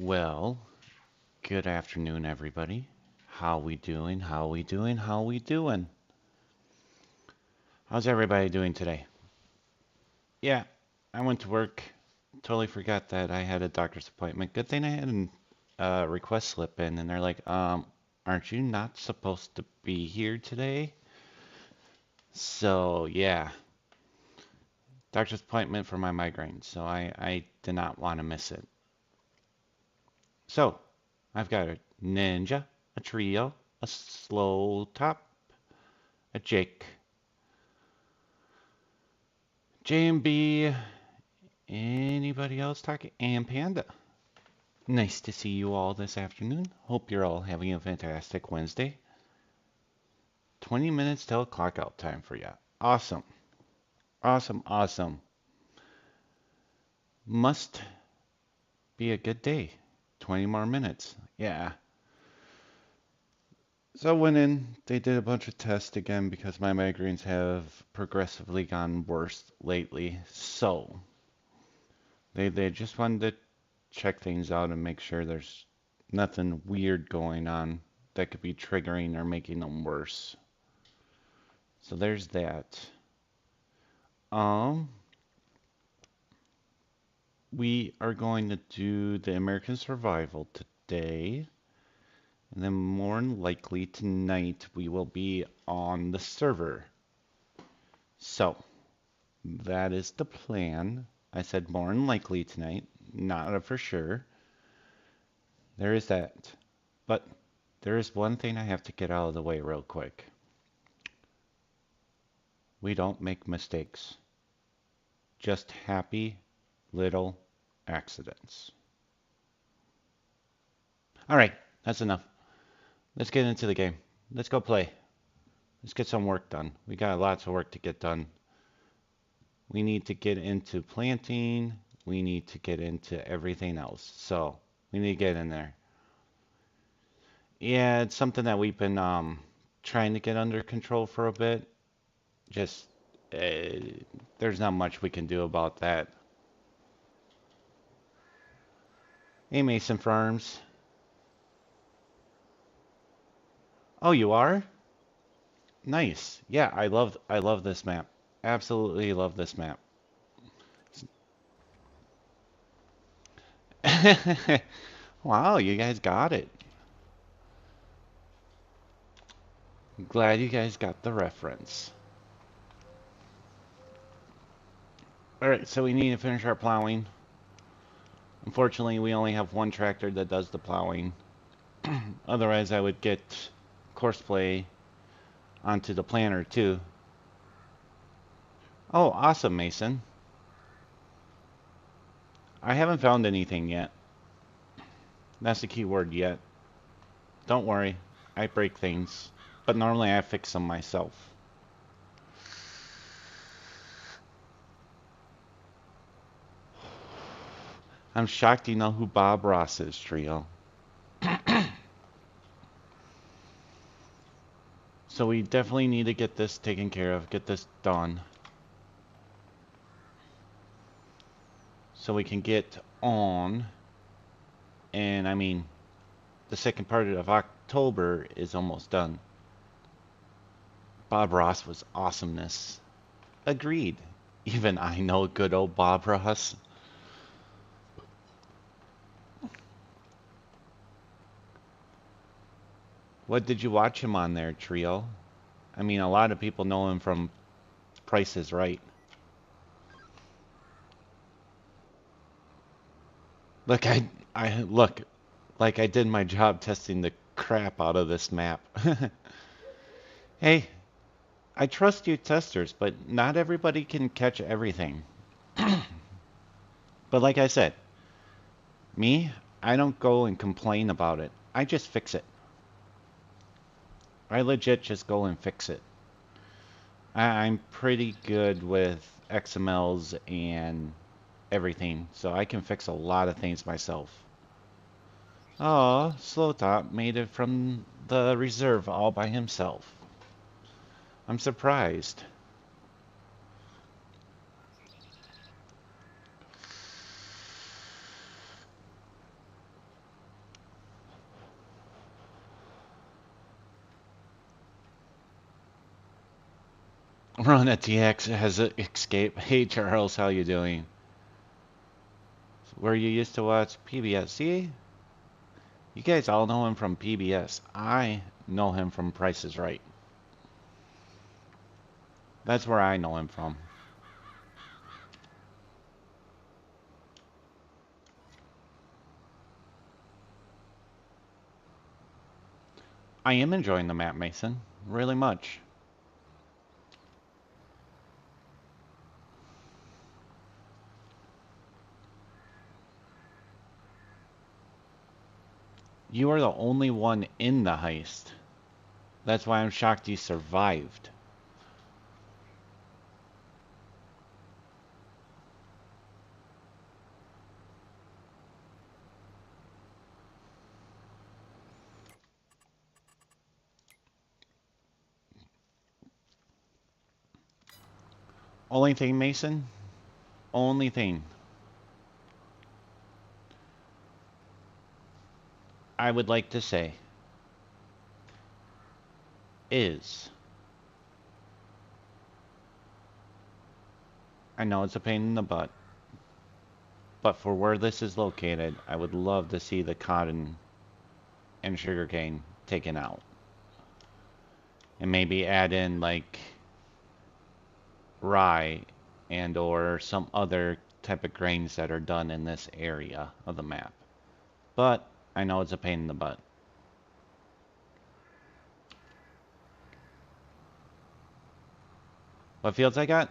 Well, good afternoon, everybody. How we doing? How we doing? How we doing? How's everybody doing today? Yeah, I went to work. Totally forgot that I had a doctor's appointment. Good thing I had a request slip in, and they're like, aren't you not supposed to be here today? So, yeah, doctor's appointment for my migraine. So I did not want to miss it. So, I've got a ninja, a trio, a slow top, a Jake, JMB, anybody else talking? And Panda. Nice to see you all this afternoon. Hope you're all having a fantastic Wednesday. 20 minutes till clock out time for you. Awesome. Awesome, awesome. Must be a good day. 20 more minutes. Yeah. So I went in, they did a bunch of tests again because my migraines have progressively gone worse lately. So they just wanted to check things out and make sure there's nothing weird going on that could be triggering or making them worse. So there's that. We are going to do the American Survival today. And then more than likely tonight we will be on the server. So that is the plan. I said more than likely tonight, not a for sure. There is that. But there is one thing I have to get out of the way real quick. We don't make mistakes. Just happy little accidents. All right, that's enough. Let's get into the game. Let's go play. Let's get some work done. We got lots of work to get done. We need to get into planting. We need to get into everything else. So we need to get in there. Yeah, it's something that we've been trying to get under control for a bit. Just there's not much we can do about that. Hey, Mason Farms. Oh, you are? Nice. Yeah, I love this map. Absolutely love this map. Wow, you guys got it. Glad you guys got the reference. Alright, so we need to finish our plowing. Unfortunately, we only have one tractor that does the plowing. Otherwise, I would get crossplay onto the planter too. Oh, awesome, Mason. I haven't found anything yet. That's the key word, yet. Don't worry, I break things. But normally I fix them myself. I'm shocked you know who Bob Ross is, Trio. So we definitely need to get this taken care of, get this done. So we can get on. And I mean, the second part of October is almost done. Bob Ross was awesomeness. Agreed. Even I know good old Bob Ross. What did you watch him on there, Trio? I mean, a lot of people know him from Price is Right. Look, look, like I did my job testing the crap out of this map. Hey, I trust you testers, but not everybody can catch everything. But like I said, me, I don't go and complain about it. I just fix it. I legit just go and fix it. I'm pretty good with XMLs and everything, so I can fix a lot of things myself. Oh, Slow Top made it from the reserve all by himself. I'm surprised. Run at TX has an escape. Hey Charles, how you doing? Where you used to watch PBS. See? You guys all know him from PBS. I know him from Price is Right. That's where I know him from. I am enjoying the map, Mason. Really much. You are the only one in the heist. That's why I'm shocked you survived. Only thing, Mason? Only thing I would like to say is, I know it's a pain in the butt, but for where this is located, I would love to see the cotton and sugarcane taken out. And maybe add in like rye and or some other type of grains that are done in this area of the map. But I know it's a pain in the butt. What fields I got?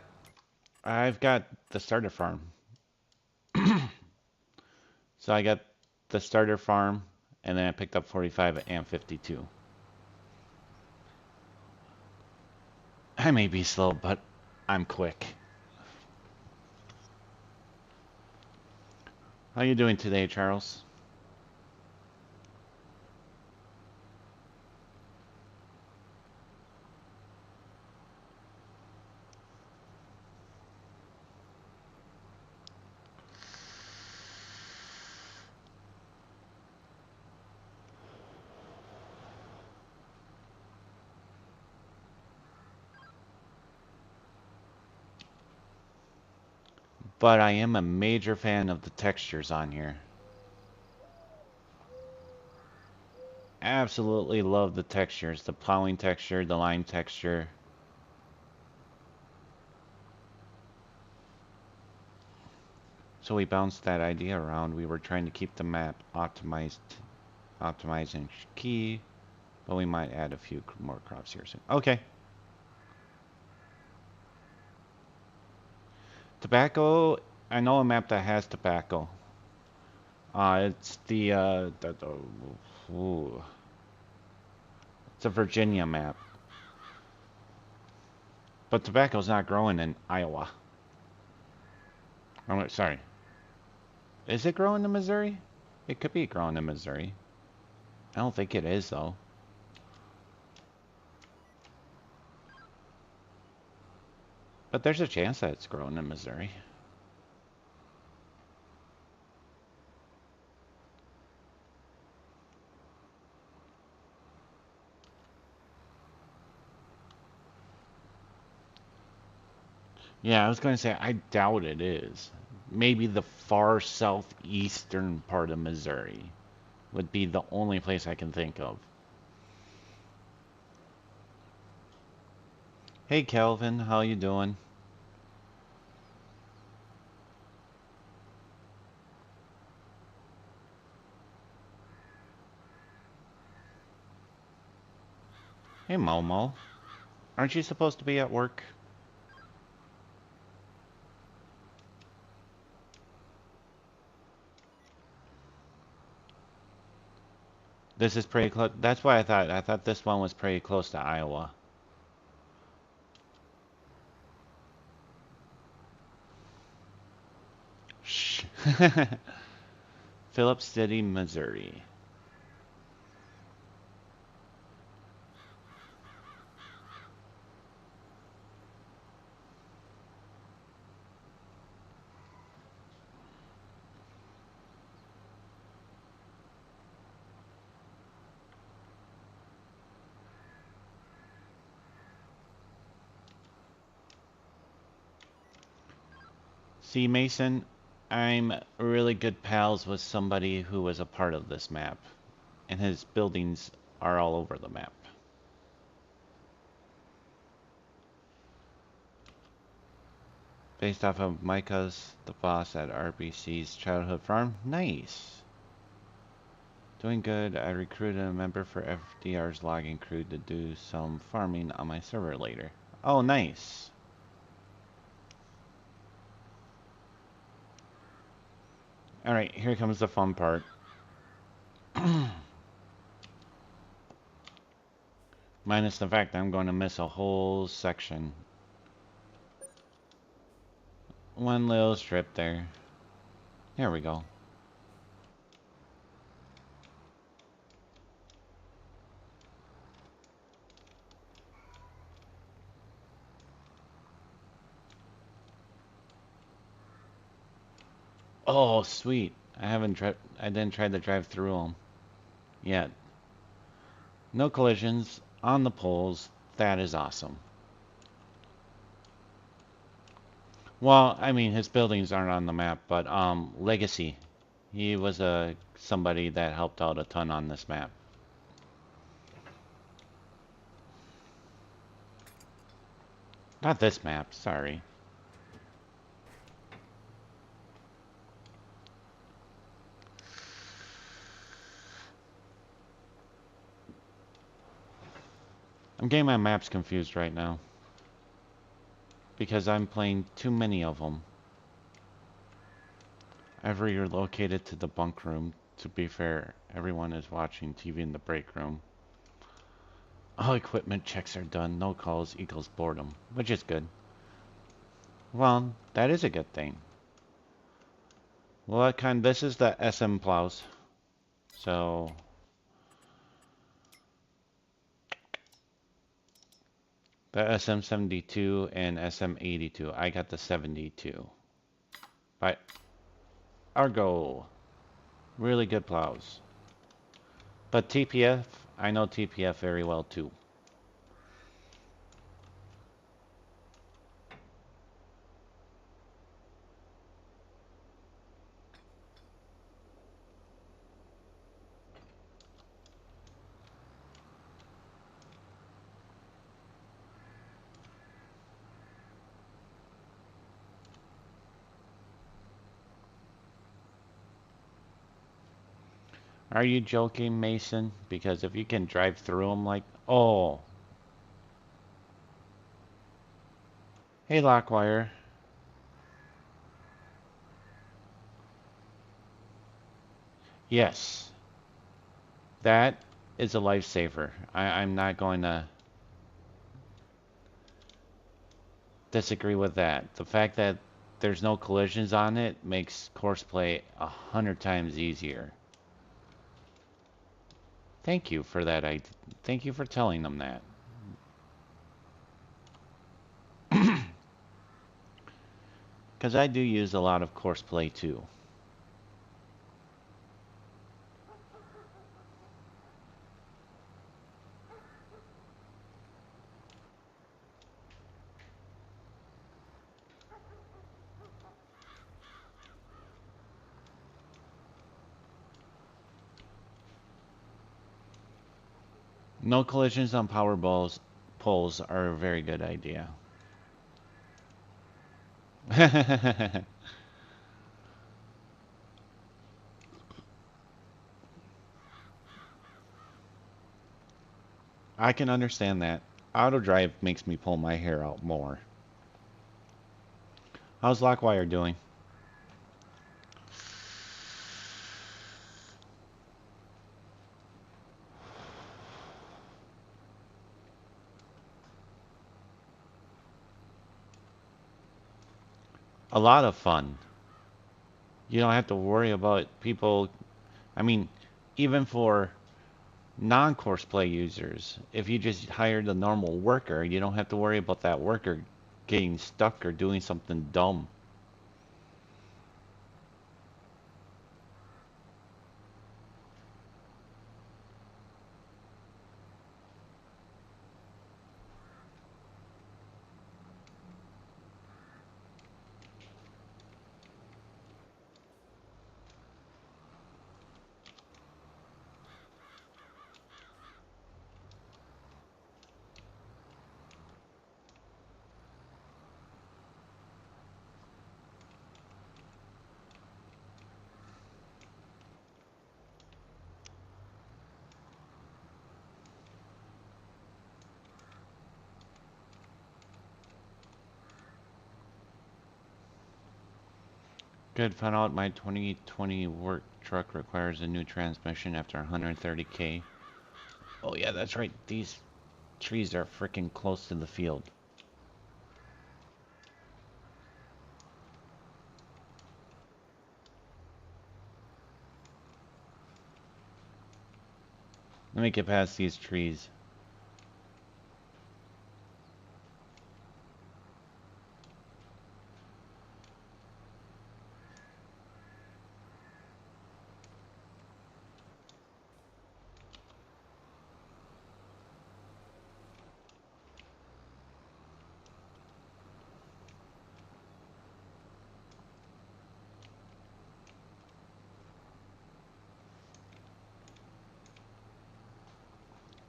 I've got the starter farm. So I got the starter farm, and then I picked up 45 and 52. I may be slow, but I'm quick. How you doing today, Charles? But I am a major fan of the textures on here. Absolutely love the textures. The plowing texture, the line texture. So we bounced that idea around. We were trying to keep the map optimized, optimizing key, but we might add a few more crops here soon. Okay. Tobacco, I know a map that has tobacco. It's ooh, it's a Virginia map. But tobacco's not growing in Iowa. Oh, sorry. Is it growing in Missouri? It could be growing in Missouri. I don't think it is, though. But there's a chance that it's growing in Missouri. Yeah, I was going to say, I doubt it is. Maybe the far southeastern part of Missouri would be the only place I can think of. Hey, Kelvin, how you doing? Hey, Momo. Aren't you supposed to be at work? This is pretty close. That's why I thought. I thought this one was pretty close to Iowa. Shh. Phillips City, Missouri. See, Mason, I'm really good pals with somebody who was a part of this map, and his buildings are all over the map. Based off of Micah's, the boss at RBC's childhood farm. Nice. Doing good. I recruited a member for FDR's logging crew to do some farming on my server later. Oh, nice. Alright, here comes the fun part. Minus the fact that I'm going to miss a whole section. One little strip there. There we go. Oh, sweet. I didn't try to drive through them yet. No collisions on the poles. That is awesome. Well, I mean, his buildings aren't on the map, but Legacy. He was somebody that helped out a ton on this map. Not this map, sorry. I'm getting my maps confused right now. Because I'm playing too many of them. I've relocated to the bunk room. To be fair, everyone is watching TV in the break room. All equipment checks are done. No calls equals boredom, which is good. Well, that is a good thing. Well, this is the SM plows. So the SM72 and SM82. I got the 72. By Argo. Really good plows. But TPF, I know TPF very well too. Are you joking, Mason? Because if you can drive through them like... Oh. Hey, Lockwire. Yes. That is a lifesaver. I'm not going to disagree with that. The fact that there's no collisions on it makes courseplay 100 times easier. Thank you for that. Thank you for telling them that. Because I do use a lot of courseplay too. No collisions on poles are a very good idea. I can understand that. Auto drive makes me pull my hair out more. How's Lockwire doing? A lot of fun. You don't have to worry about people. I mean, even for non-course play users, if you just hired a normal worker, you don't have to worry about that worker getting stuck or doing something dumb. Good, found out my 2020 work truck requires a new transmission after 130K. Oh yeah, that's right. These trees are freaking close to the field. Let me get past these trees.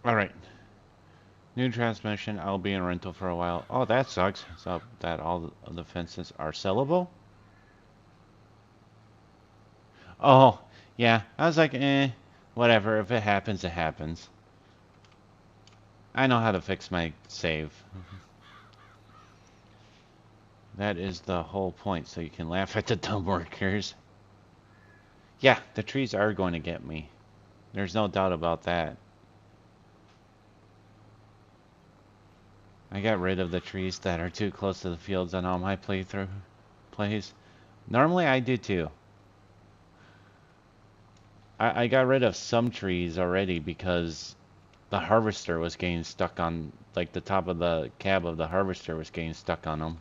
Alright. New transmission. I'll be in rental for a while. Oh, that sucks. So that all of the fences are sellable? Oh, yeah. I was like, whatever. If it happens, it happens. I know how to fix my save. That is the whole point, so you can laugh at the dumb workers. Yeah, the trees are going to get me. There's no doubt about that. I got rid of the trees that are too close to the fields on all my playthrough plays. Normally I do too. I got rid of some trees already because the harvester was getting stuck on, like the top of the cab of the harvester was getting stuck on them.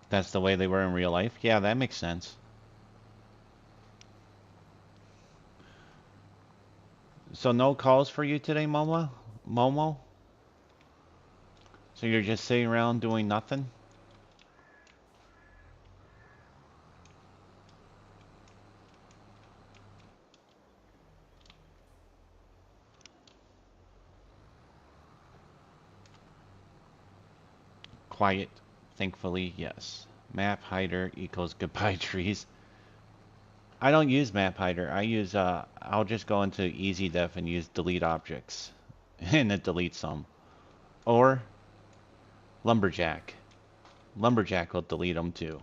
That's the way they were in real life? Yeah, that makes sense. So no calls for you today, Momo? Momo? So you're just sitting around doing nothing? Quiet. Thankfully, yes. Map hider equals goodbye trees. I don't use map hider. I use, I'll just go into easy def and use delete objects. And it deletes them. Or lumberjack. Lumberjack will delete them too.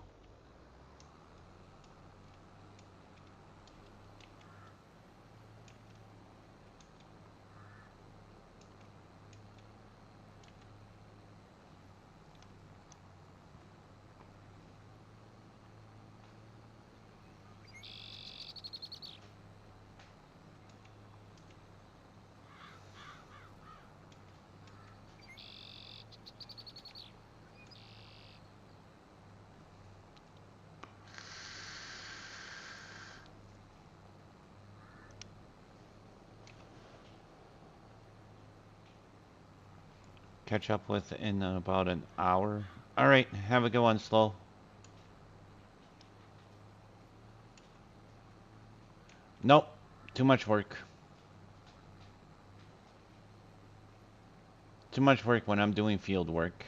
Catch up with in about an hour. Alright, have a good one, Slow. Nope, too much work. Too much work when I'm doing field work.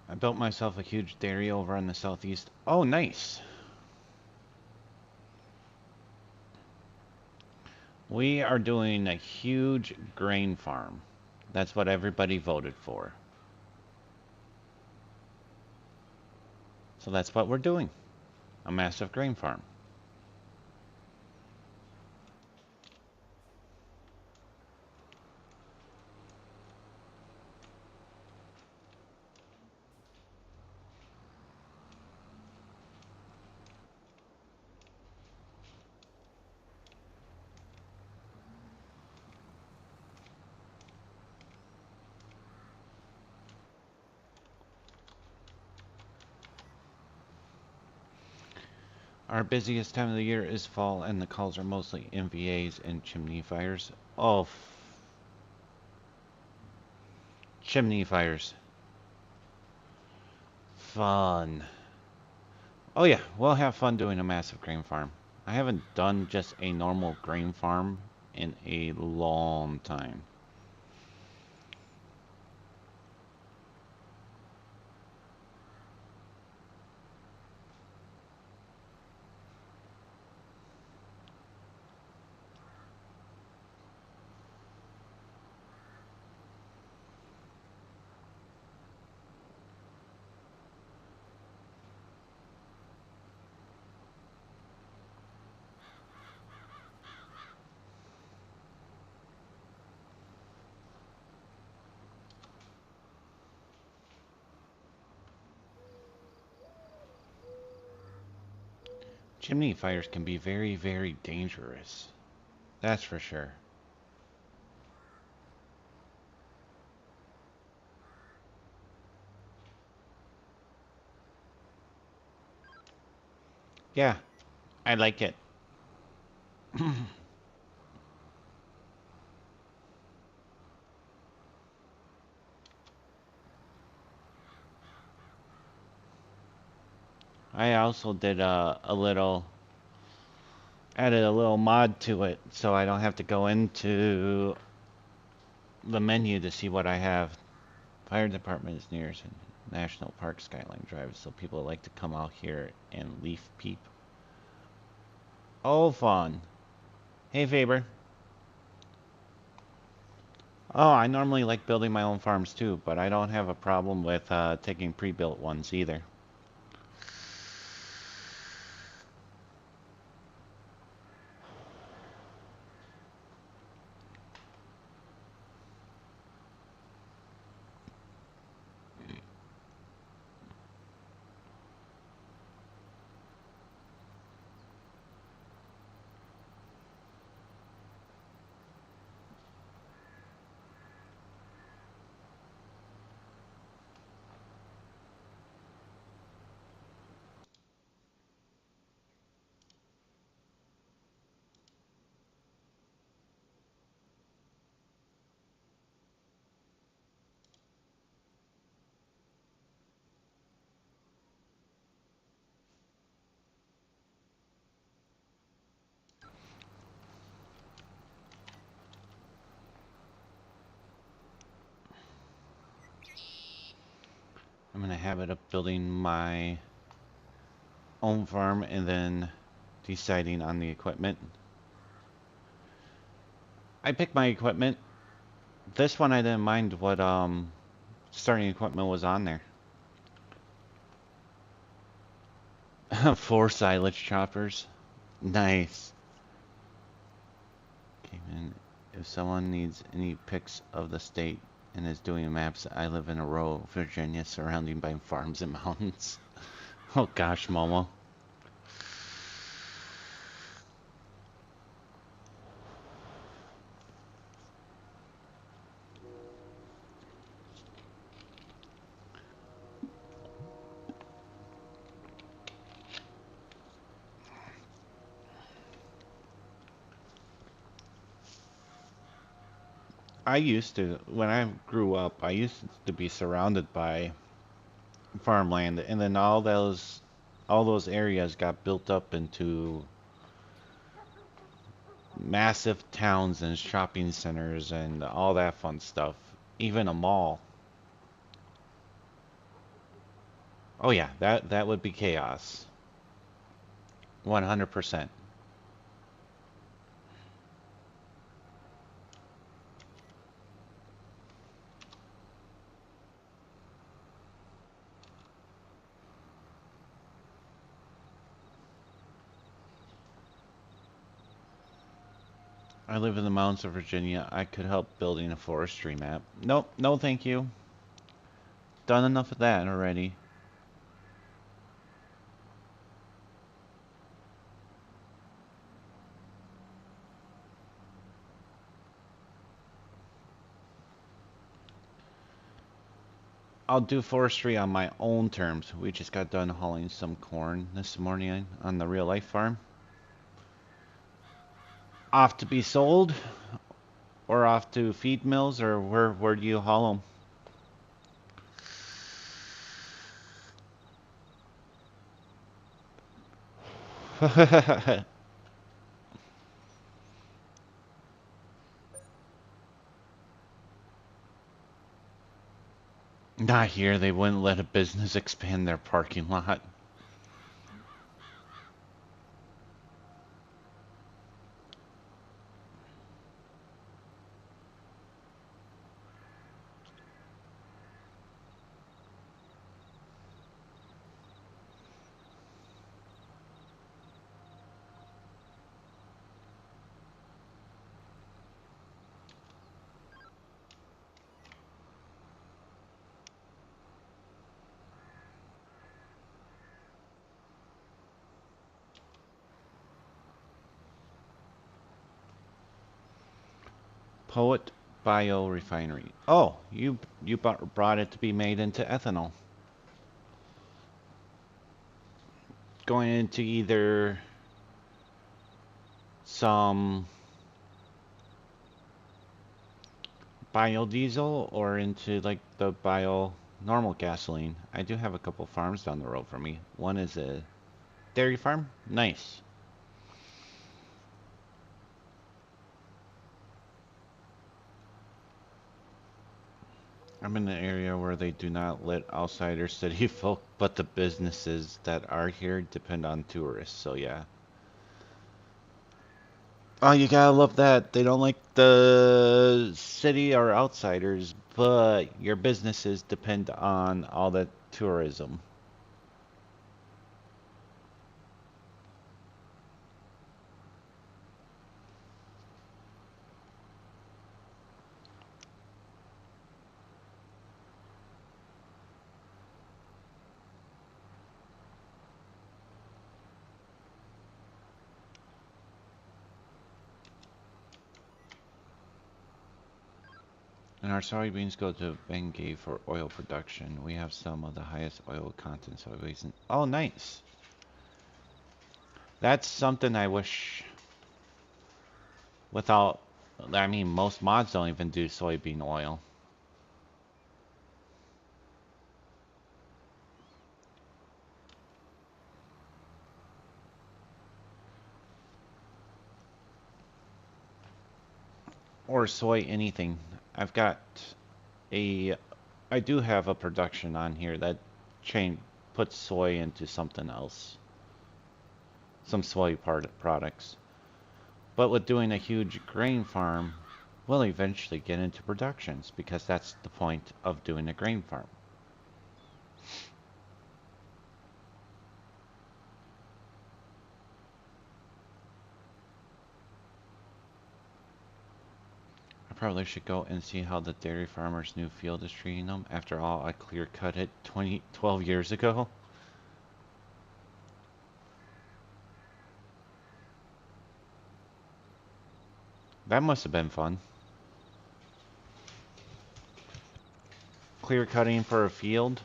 I built myself a huge dairy over on the southeast. Oh, nice. We are doing a huge grain farm. That's what everybody voted for. So that's what we're doing. A massive grain farm. Our busiest time of the year is fall, and the calls are mostly MVAs and chimney fires. Oh, Chimney fires. Fun. Oh yeah, we'll have fun doing a massive grain farm. I haven't done just a normal grain farm in a long time. Chimney fires can be very, very dangerous. That's for sure. Yeah, I like it. I also did added a little mod to it so I don't have to go into the menu to see what I have. Fire department is near National Park Skyline Drive, so people like to come out here and leaf peep. Oh, fun. Hey, Faber. Oh, I normally like building my own farms too, but I don't have a problem with taking pre-built ones either. I'm in a habit of building my own farm and then deciding on the equipment. I pick my equipment. This one I didn't mind what starting equipment was on there. 4 silage choppers. Nice. Okay, man. If someone needs any pics of the state and is doing maps, I live in a rural Virginia surrounded by farms and mountains. Oh gosh, Momo. I used to, when I grew up, I used to be surrounded by farmland, and then all those areas got built up into massive towns and shopping centers and all that fun stuff. Even a mall. Oh yeah, that would be chaos. 100%. I live in the mountains of Virginia. I could help building a forestry map. Nope, no thank you. Done enough of that already. I'll do forestry on my own terms. We just got done hauling some corn this morning on the real life farm. Off to be sold, or off to feed mills, or where do you haul them? Not here. They wouldn't let a business expand their parking lot. Poet Biorefinery. Oh, you brought it to be made into ethanol. Going into either some biodiesel or into like the bio normal gasoline. I do have a couple farms down the road from me. One is a dairy farm. Nice. I'm in an area where they do not let outsiders city folk, but the businesses that are here depend on tourists. So yeah. Oh, you gotta love that. They don't like the city or outsiders, but your businesses depend on all the tourism. And our soybeans go to Bengay for oil production. We have some of the highest oil content soybeans. Oh, nice. That's something I wish without, I mean, most mods don't even do soybean oil. Or soy anything. I've got a, I do have a production on here that chain puts soy into something else. Some soy products. But with doing a huge grain farm, we'll eventually get into productions because that's the point of doing a grain farm. I probably should go and see how the dairy farmer's new field is treating them. After all, I clear cut it 12 years ago. That must have been fun. Clear cutting for a field.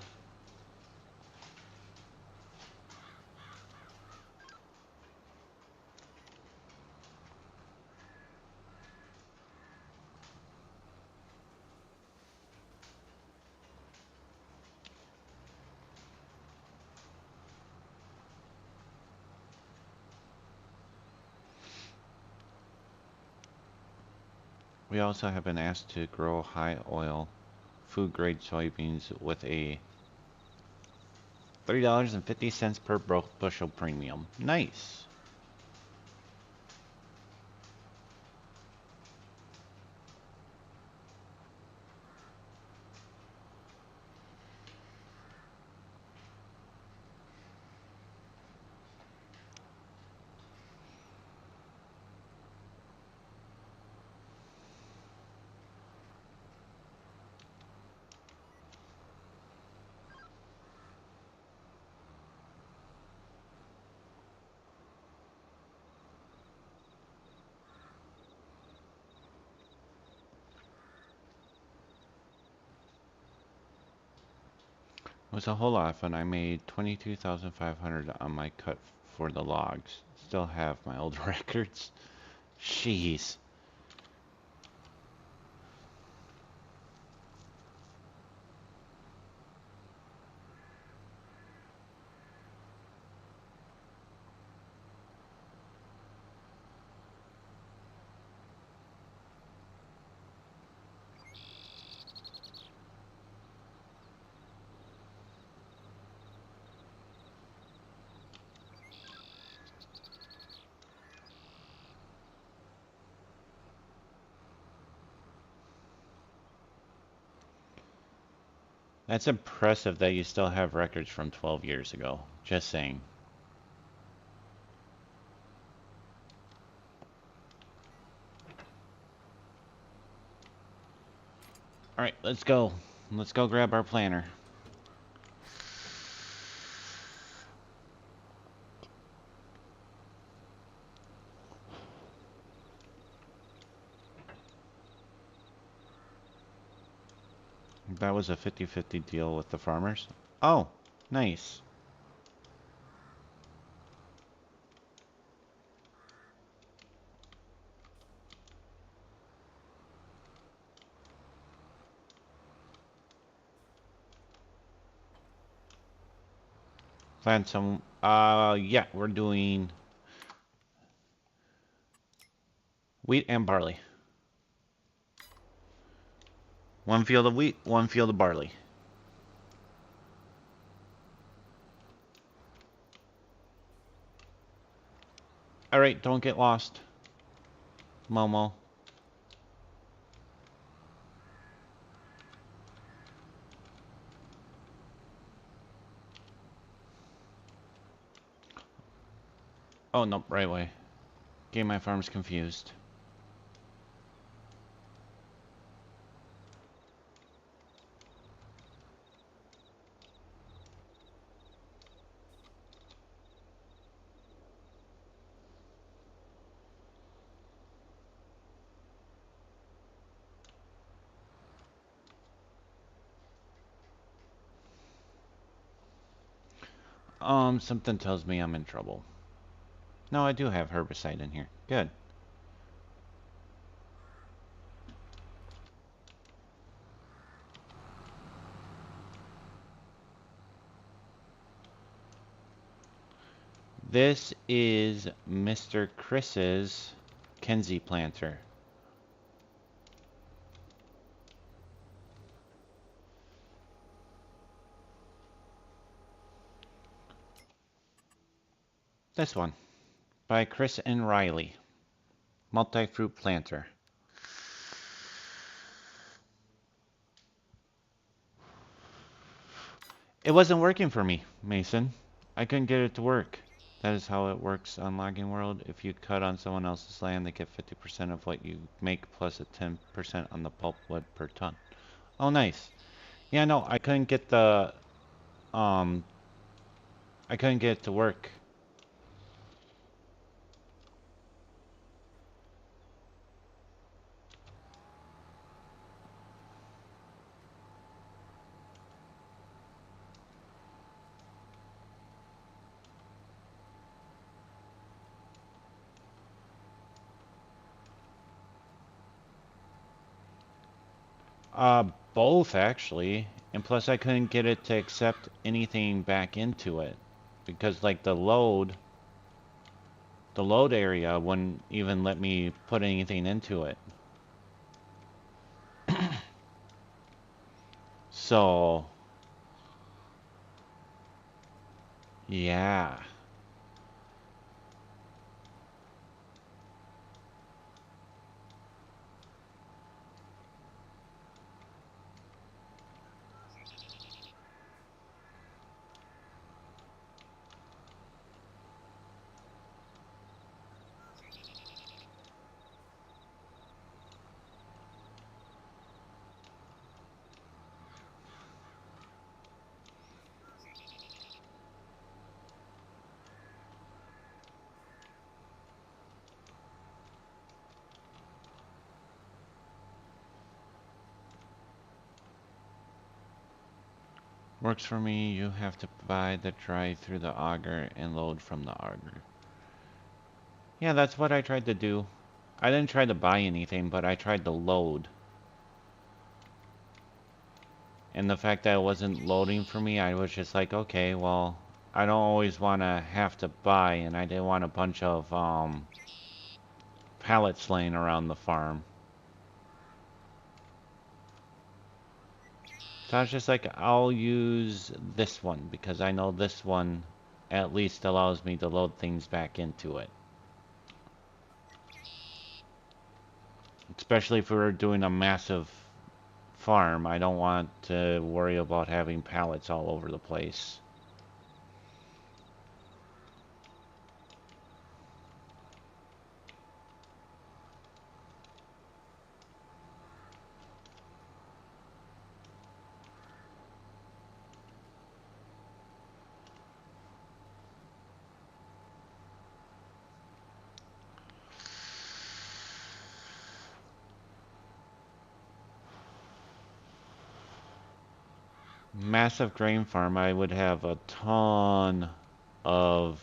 We also have been asked to grow high oil food grade soybeans with a $3.50 per bushel premium. Nice. It was a whole lot of fun. I made 22,500 on my cut for the logs. Still have my old records. Jeez. That's impressive that you still have records from 12 years ago. Just saying. Alright, let's go. Let's go grab our planter. That was a 50-50 deal with the farmers. Oh, nice. Plant some, yeah, we're doing wheat and barley. One field of wheat, one field of barley. Alright, don't get lost, Momo. Oh, nope, right way. Getting my farms confused. Something tells me I'm in trouble. No, I do have herbicide in here. Good. This is Mr. Chris's Kenzie planter. This one, by Chris and Riley. Multi-fruit planter. It wasn't working for me, Mason. I couldn't get it to work. That is how it works on Logging World. If you cut on someone else's land, they get 50% of what you make plus a 10% on the pulpwood per ton. Oh, nice. Yeah, no, I couldn't get the, I couldn't get it to work. Both actually. And plus I couldn't get it to accept anything back into it. Because like the load area wouldn't even let me put anything into it. So, yeah. Works for me. You have to buy the dry through the auger and load from the auger. Yeah, that's what I tried to do. I didn't try to buy anything, but I tried to load. And the fact that it wasn't loading for me, I was just like, okay, well, I don't always want to have to buy, and I didn't want a bunch of pallets laying around the farm. So I was just like, I'll use this one, because I know this one at least allows me to load things back into it. Especially if we were doing a massive farm. I don't want to worry about having pallets all over the place. Massive grain farm, I would have a ton of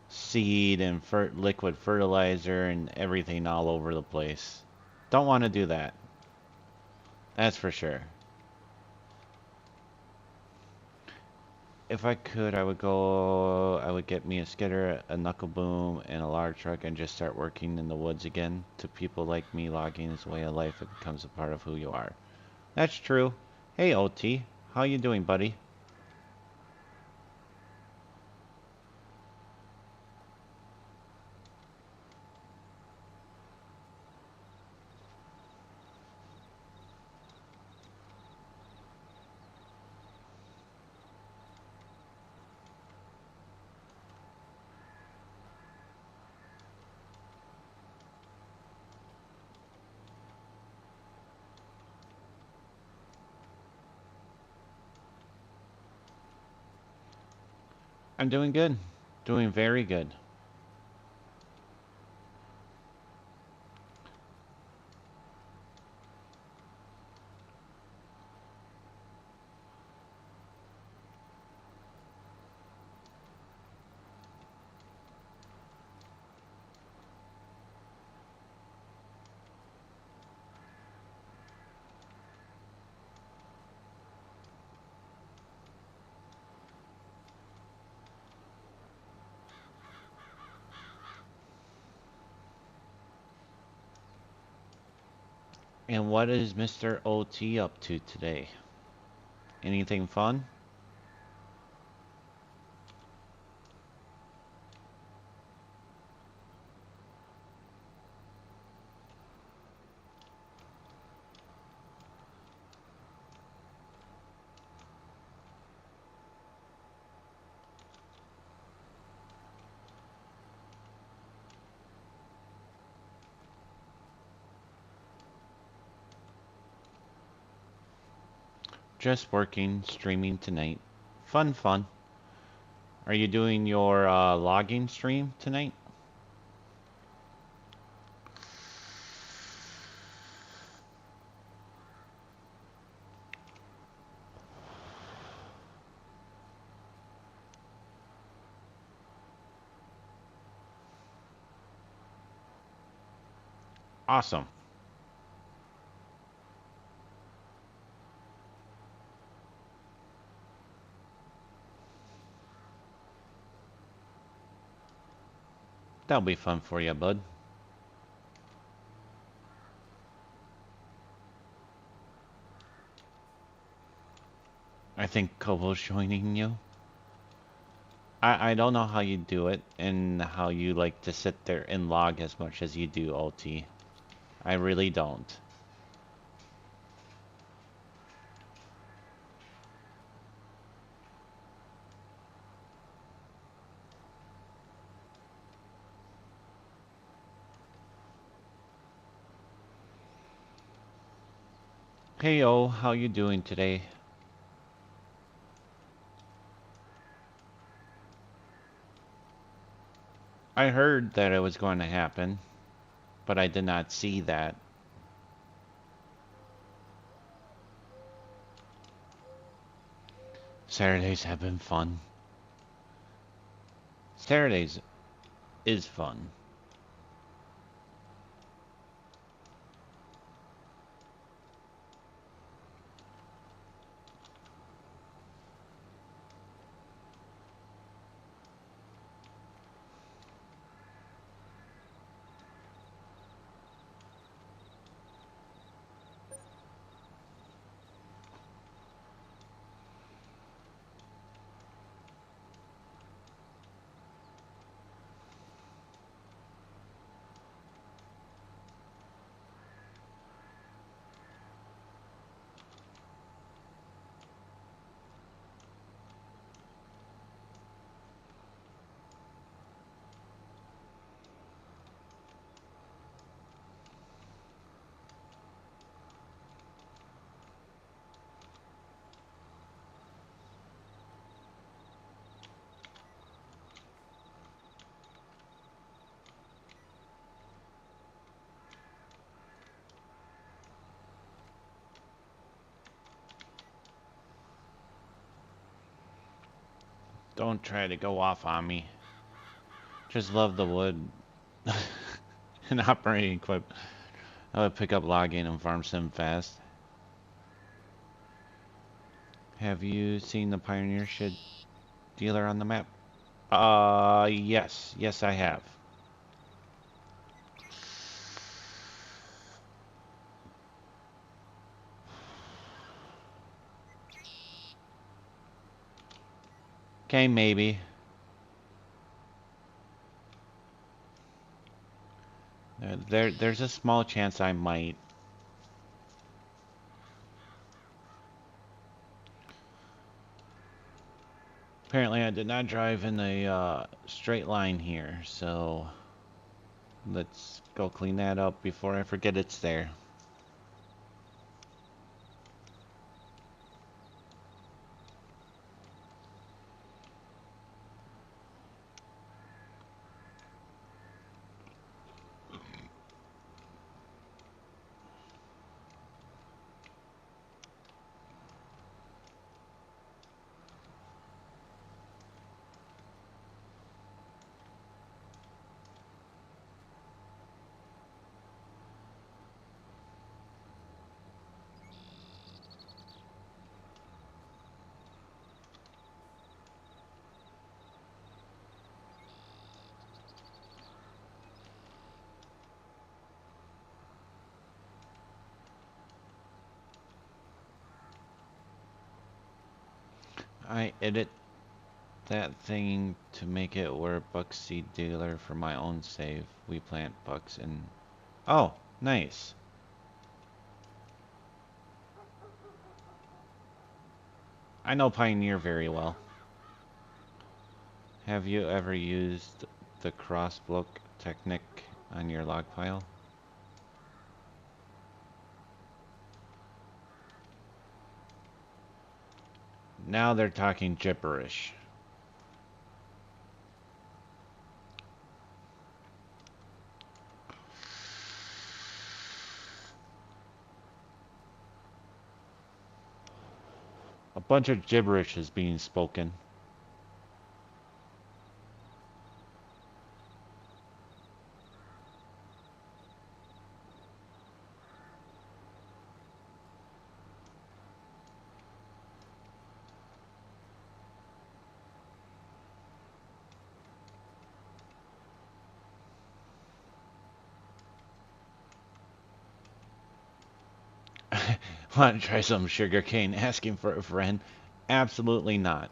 seed and liquid fertilizer and everything all over the place. Don't want to do that. That's for sure. If I could, I would get me a skidder, a knuckle boom, and a log truck and just start working in the woods again. To people like me, logging is a way of life. It becomes a part of who you are. That's true. Hey, OT. How you doing, buddy? I'm doing good. Doing very good. And what is Mr. OT up to today? Anything fun? Just working, streaming tonight. Fun, fun. Are you doing your logging stream tonight? Awesome. That'll be fun for you, bud. I think Kobo's joining you. I don't know how you do it and how you like to sit there and log as much as you do, OT. I really don't. Hey, how you doing today? I heard that it was going to happen, but I did not see that. Saturdays have been fun. Saturdays is fun. Don't try to go off on me. Just love the wood and operating equipment. I would pick up logging and farm sim fast. Have you seen the Pioneer Shed dealer on the map? Yes. Yes, I have. Okay, maybe. There's a small chance I might. Apparently I did not drive in a straight line here, so let's go clean that up before I forget it's there. I edit that thing to make it where buck seed dealer for my own save. We plant bucks and... Oh, nice. I know Pioneer very well. Have you ever used the cross block technique on your log pile? Now they're talking gibberish. A bunch of gibberish is being spoken. Want to try some sugarcane? Asking for a friend? Absolutely not.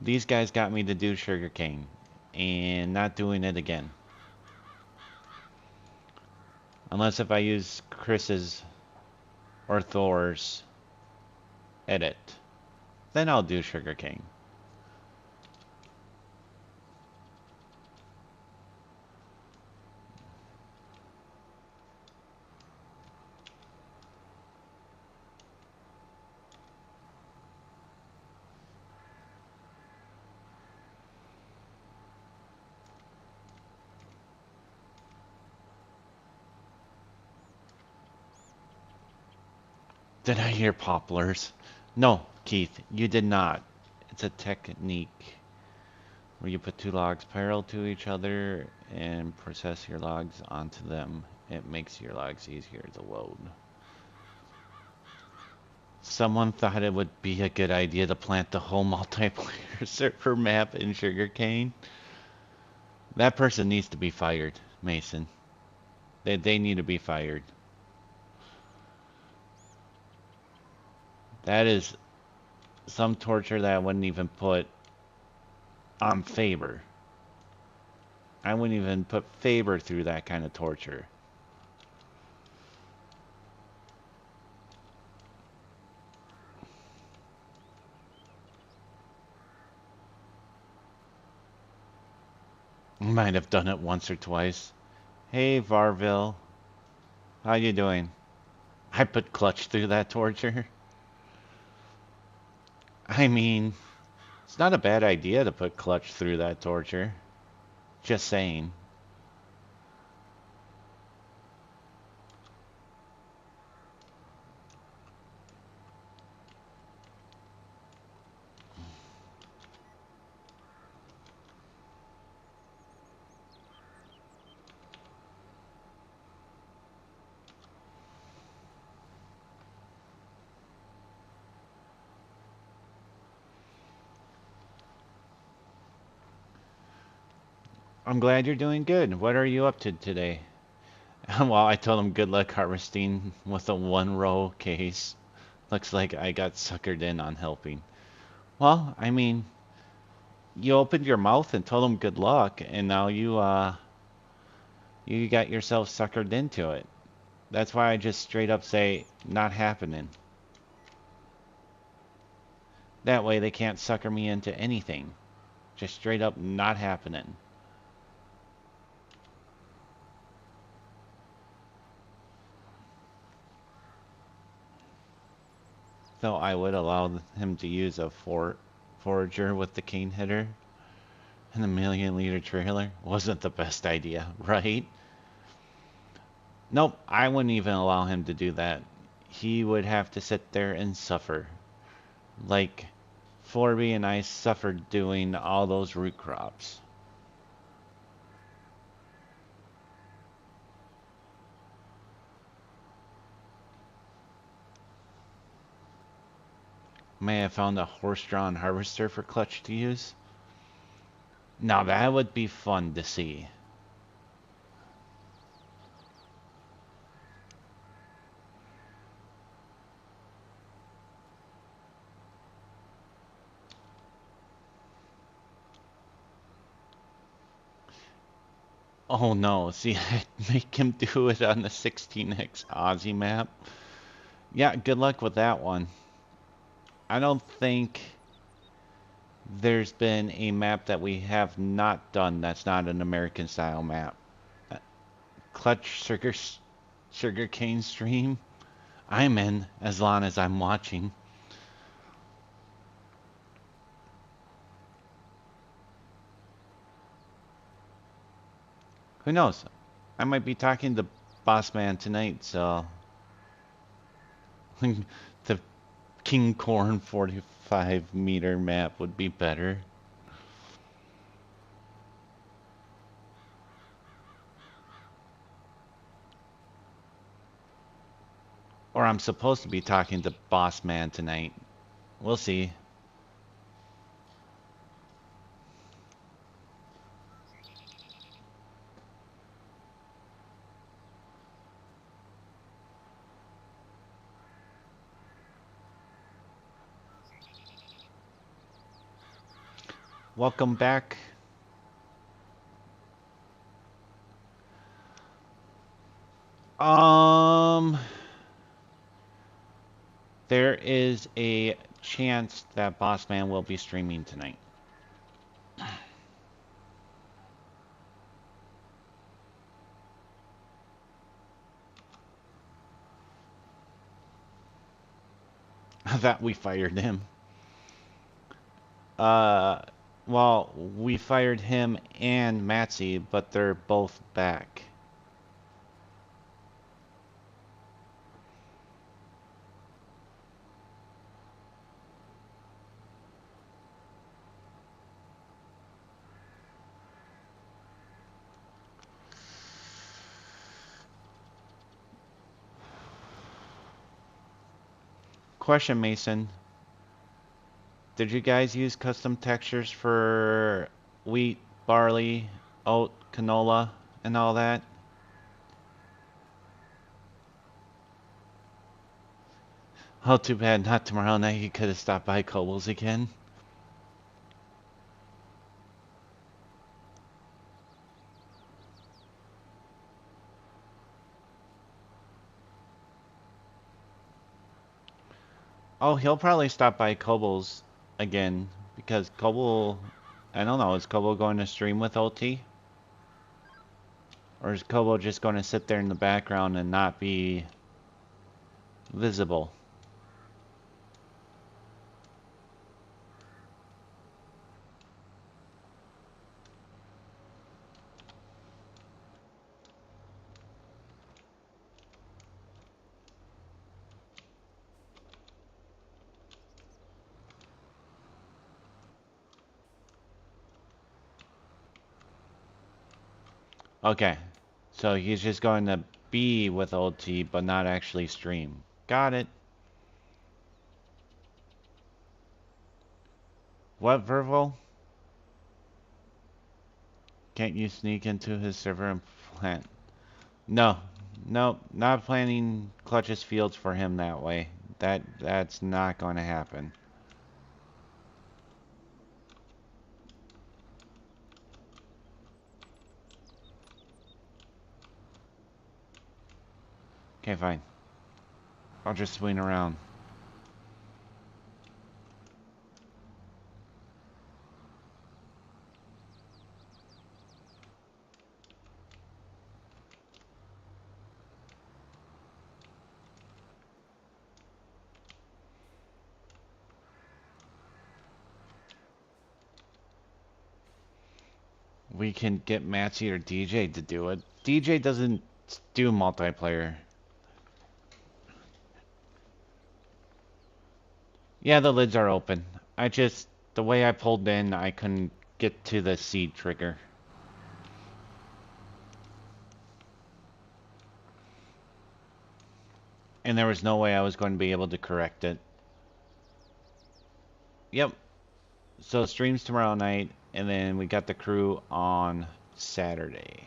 These guys got me to do sugarcane, and not doing it again. Unless if I use Chris's or Thor's edit, then I'll do sugarcane. Did I hear poplars? No, Keith, you did not. It's a technique where you put two logs parallel to each other and process your logs onto them. It makes your logs easier to load. Someone thought it would be a good idea to plant the whole multiplayer server map in sugarcane. That person needs to be fired, Mason. They need to be fired. That is some torture that I wouldn't even put on Faber. I wouldn't even put Faber through that kind of torture. Might have done it once or twice. Hey, Varville. How you doing? I put Klutch through that torture. I mean, it's not a bad idea to put Klutch through that torture. Just saying. I'm glad you're doing good. What are you up to today? Well, I told him good luck harvesting with a 1 row case. Looks like I got suckered in on helping. Well, I mean, you opened your mouth and told him good luck, and now you got yourself suckered into it. That's why I just straight up say, not happening. That way they can't sucker me into anything. Just straight up not happening. So I would allow him to use a forager with the cane hitter and the 1,000,000 liter trailer. Wasn't the best idea, right? Nope, I wouldn't even allow him to do that. He would have to sit there and suffer. Like Forby and I suffered doing all those root crops. May have found a horse-drawn harvester for Klutch to use. Now that would be fun to see. Oh no, see, I'd make him do it on the 16x Aussie map. Yeah, good luck with that one. I don't think there's been a map that we have not done that's not an American style map. Klutch sugarcane stream. I'm in as long as I'm watching. Who knows? I might be talking to Boss Man tonight, so the King Corn 45-meter map would be better. Or I'm supposed to be talking to Boss Man tonight. We'll see. Welcome back. There is a chance that Boss Man will be streaming tonight. That we fired him. Well, we fired him and Matsy, but they're both back. Question, Mason. Did you guys use custom textures for wheat, barley, oat, canola, and all that? Oh, too bad. Not tomorrow night. You could have stopped by Coble's again. Oh, he'll probably stop by Coble's again because Coble, I don't know, is Coble going to stream with OT? Or is Coble just going to sit there in the background and not be visible? Okay, so he's just going to be with OT but not actually stream. Got it. What, Verval? Can't you sneak into his server and plant? No, no, not planting Clutch's fields for him that way. That's not going to happen. Okay, fine. I'll just swing around. We can get Matsy or DJ to do it. DJ doesn't do multiplayer. Yeah, the lids are open. The way I pulled in, I couldn't get to the seed trigger. And there was no way I was going to be able to correct it. Yep. So streams tomorrow night, and then we got the crew on Saturday.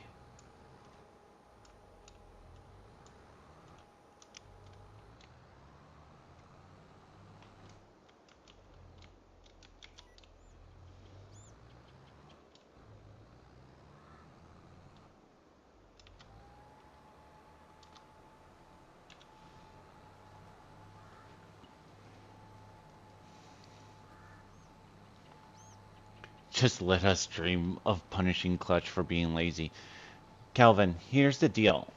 Just let us dream of punishing Klutch for being lazy. Calvin, here's the deal.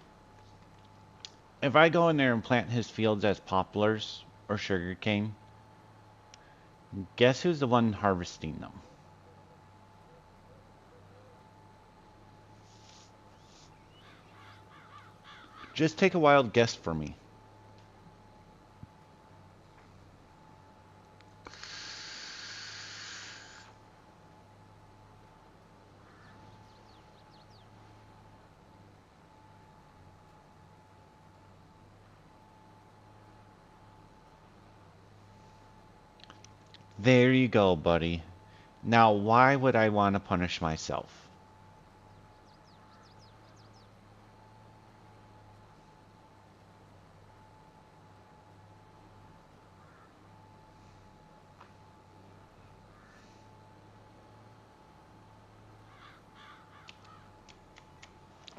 If I go in there and plant his fields as poplars or sugarcane, guess who's the one harvesting them? Just take a wild guess for me. There you go, buddy. Now, why would I want to punish myself?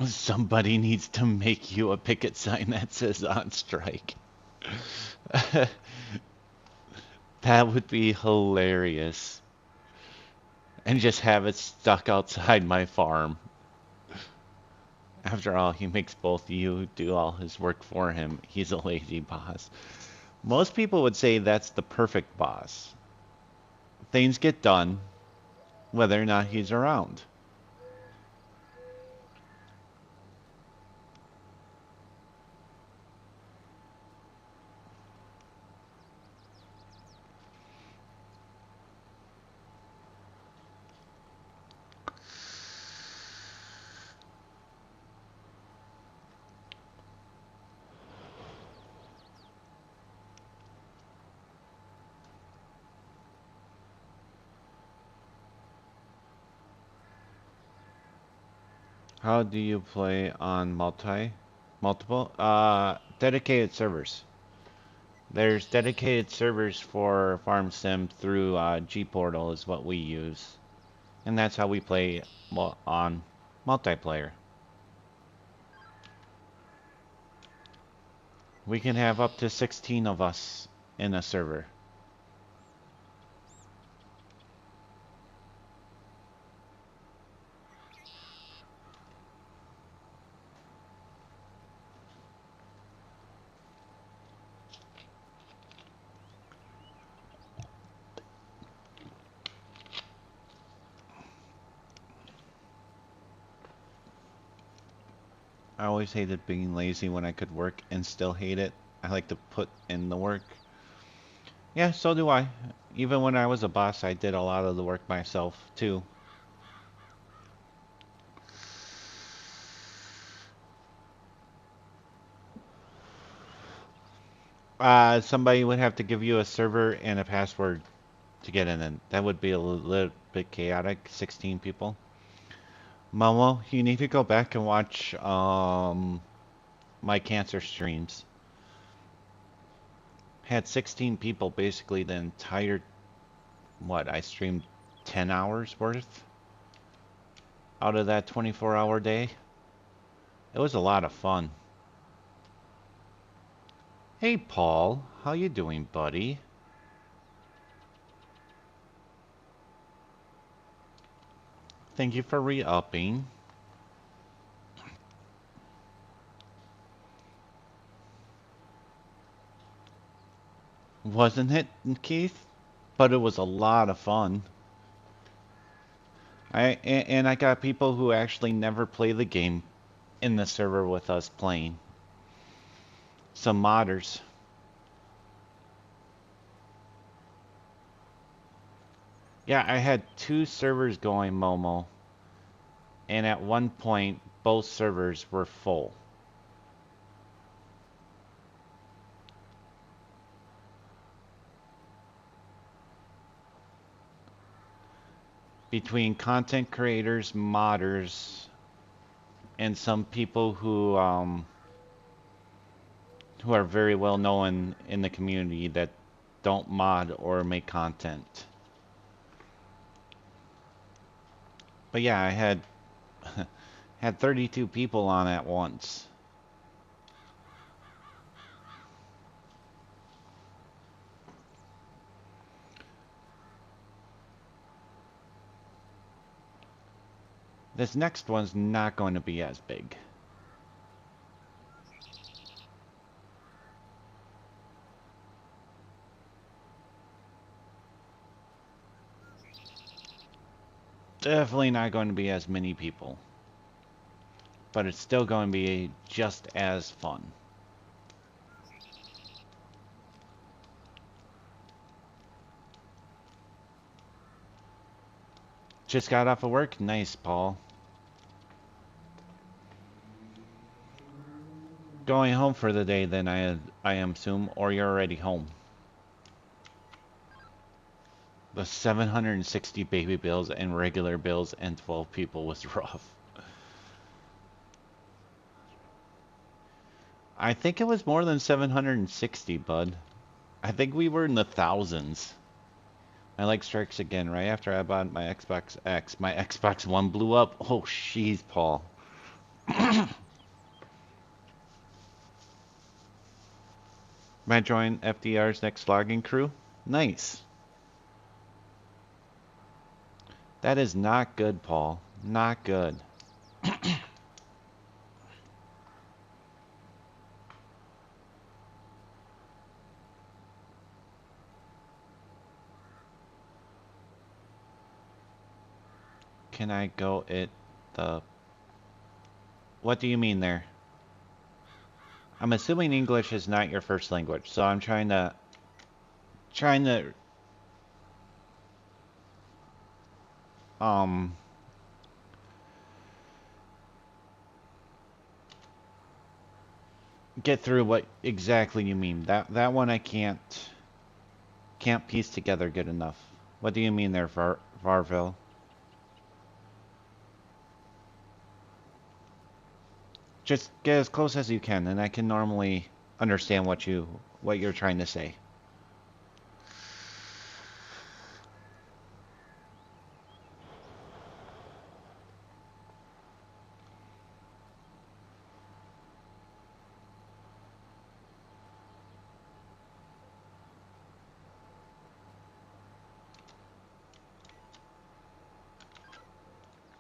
Somebody needs to make you a picket sign that says on strike. That would be hilarious. And just have it stuck outside my farm. After all, he makes both you do all his work for him. He's a lazy boss. Most people would say that's the perfect boss. Things get done, whether or not he's around. How do you play on multiple? Dedicated servers. There's dedicated servers for Farm Sim through G-Portal is what we use. And that's how we play on multiplayer. We can have up to 16 of us in a server. I always hated being lazy when I could work and still hate it. I like to put in the work. Yeah, so do I. Even when I was a boss, I did a lot of the work myself, too. Somebody would have to give you a server and a password to get in, and that would be a little bit chaotic. 16 people. Momo, you need to go back and watch my cancer streams. Had 16 people basically the entire, what, I streamed 10 hours worth out of that 24-hour day. It was a lot of fun. Hey Paul, how you doing, buddy? Thank you for re-upping. Wasn't it, Keith? But it was a lot of fun. And I got people who actually never play the game in the server with us playing. Some modders. Yeah, I had 2 servers going, Momo. And at one point, both servers were full. Between content creators, modders, and some people who are very well known in the community that don't mod or make content. But yeah, I had had 32 people on at once. This next one's not going to be as big. Definitely not going to be as many people. But it's still going to be just as fun. Just got off of work? Nice, Paul. Going home for the day then, I assume, or you're already home. The 760 baby bills and regular bills and 12 people was rough. I think it was more than 760, bud. I think we were in the thousands. My leg strikes again right after I bought my Xbox X. My Xbox One blew up. Oh, jeez, Paul. Might join FDR's next logging crew. Nice. That is not good, Paul. Not good. Can I go it the... What do you mean there? I'm assuming English is not your first language, so I'm trying to get through what exactly you mean. That one I can't piece together good enough. What do you mean there, Varville? Just get as close as you can, and I can normally understand what you're trying to say.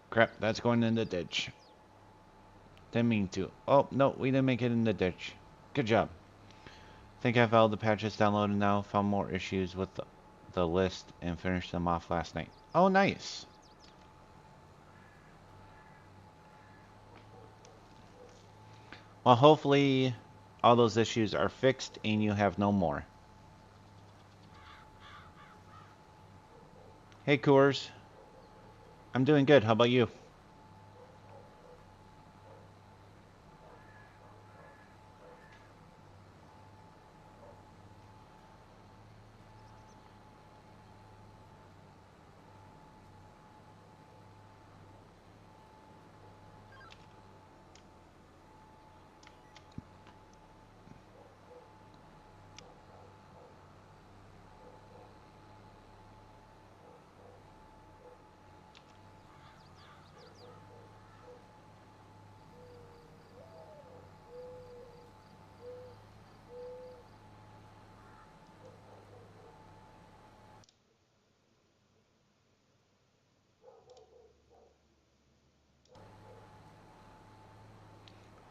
Crap, that's going in the ditch. Didn't mean to. Oh, no, we didn't make it in the ditch. Good job. Think I have all the patches downloaded now. Found more issues with the list and finished them off last night. Oh, nice. Well, hopefully all those issues are fixed and you have no more. Hey, Coors. I'm doing good. How about you?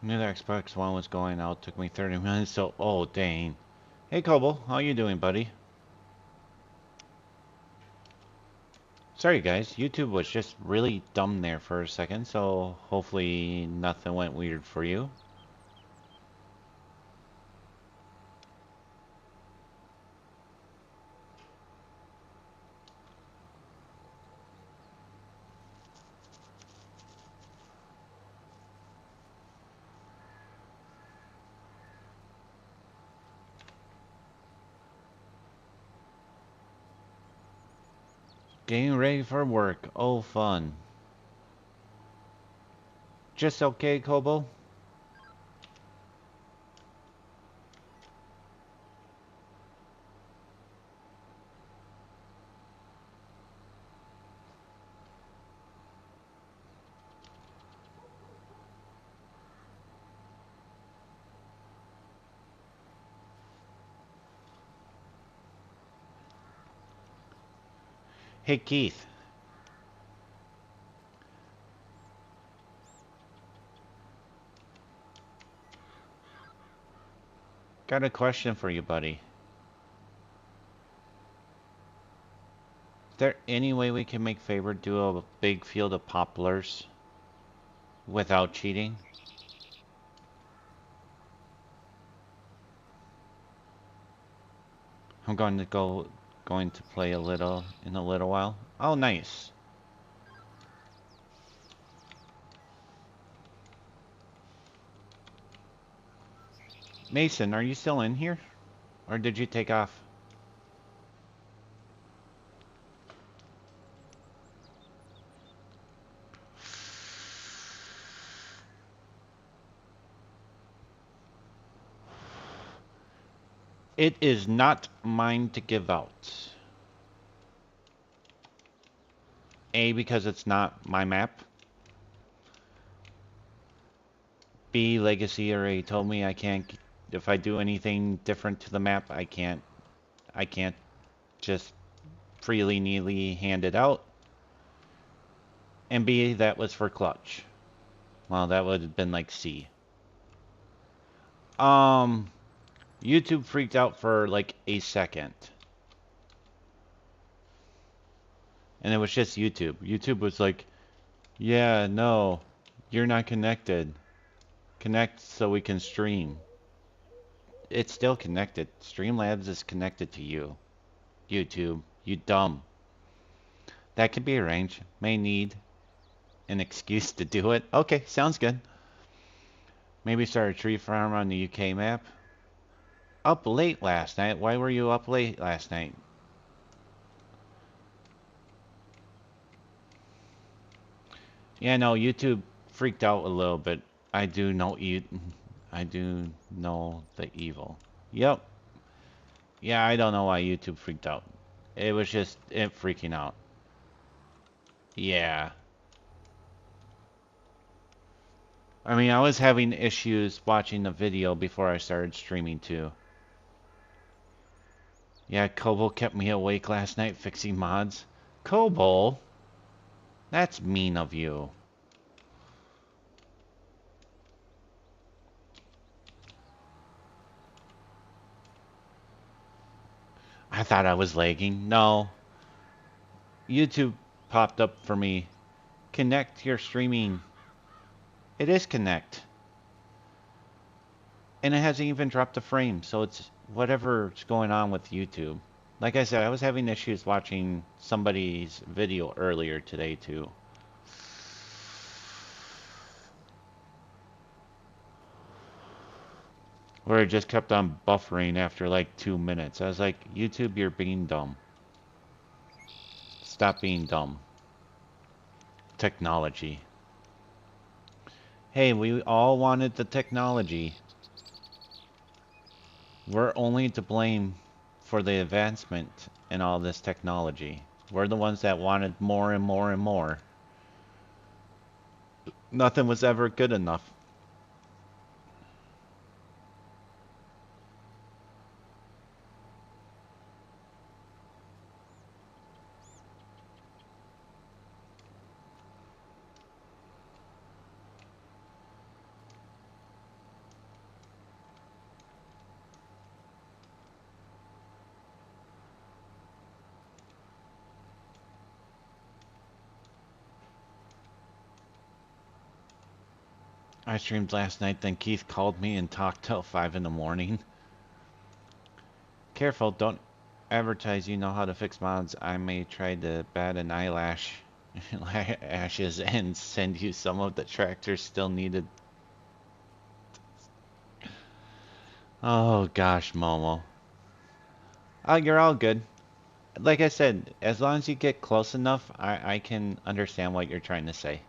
Knew the Xbox One was going out. Took me 30 minutes, so... Oh, dang. Hey, Kobo. How you doing, buddy? Sorry, guys. YouTube was just really dumb there for a second, so hopefully nothing went weird for you. Getting ready for work. Oh, fun. Just okay, Kobo? Hey, Keith. Got a question for you, buddy. Is there any way we can make Faber do a big field of poplars without cheating? I'm going to play a little in a little while. Oh, nice. Mason, are you still in here? Or did you take off? It is not mine to give out. A, because it's not my map. B, Legacy already told me I can't, if I do anything different to the map, I can't just freely-neely hand it out. And B, that was for Klutch. Well, that would have been like C. YouTube freaked out for like a second. And it was just YouTube. YouTube was like, yeah, no, you're not connected. Connect so we can stream. It's still connected. Streamlabs is connected to you. YouTube, you dumb. That could be arranged. May need an excuse to do it. Okay, sounds good. Maybe start a tree farm on the UK map. Up late last night? Why were you up late last night? Yeah, no, YouTube freaked out a little bit. I do know the evil. Yep. Yeah, I don't know why YouTube freaked out. It was just it freaking out. Yeah. I mean, I was having issues watching the video before I started streaming too. Yeah, Kobo kept me awake last night fixing mods. Kobo? That's mean of you. I thought I was lagging. No. YouTube popped up for me. Connect your streaming. It is connect. And it hasn't even dropped a frame, so it's whatever's going on with YouTube. Like I said, I was having issues watching somebody's video earlier today too. Where it just kept on buffering after like 2 minutes. I was like, YouTube, you're being dumb. Stop being dumb. Technology. Hey, we all wanted the technology. We're only to blame for the advancement in all this technology. We're the ones that wanted more and more and more. Nothing was ever good enough. I streamed last night, then Keith called me and talked till 5 in the morning. Careful, don't advertise you know how to fix mods. I may try to bat an eyelash ashes and send you some of the tractors still needed. Oh gosh, Momo. Oh, you're all good. Like I said, as long as you get close enough, I can understand what you're trying to say.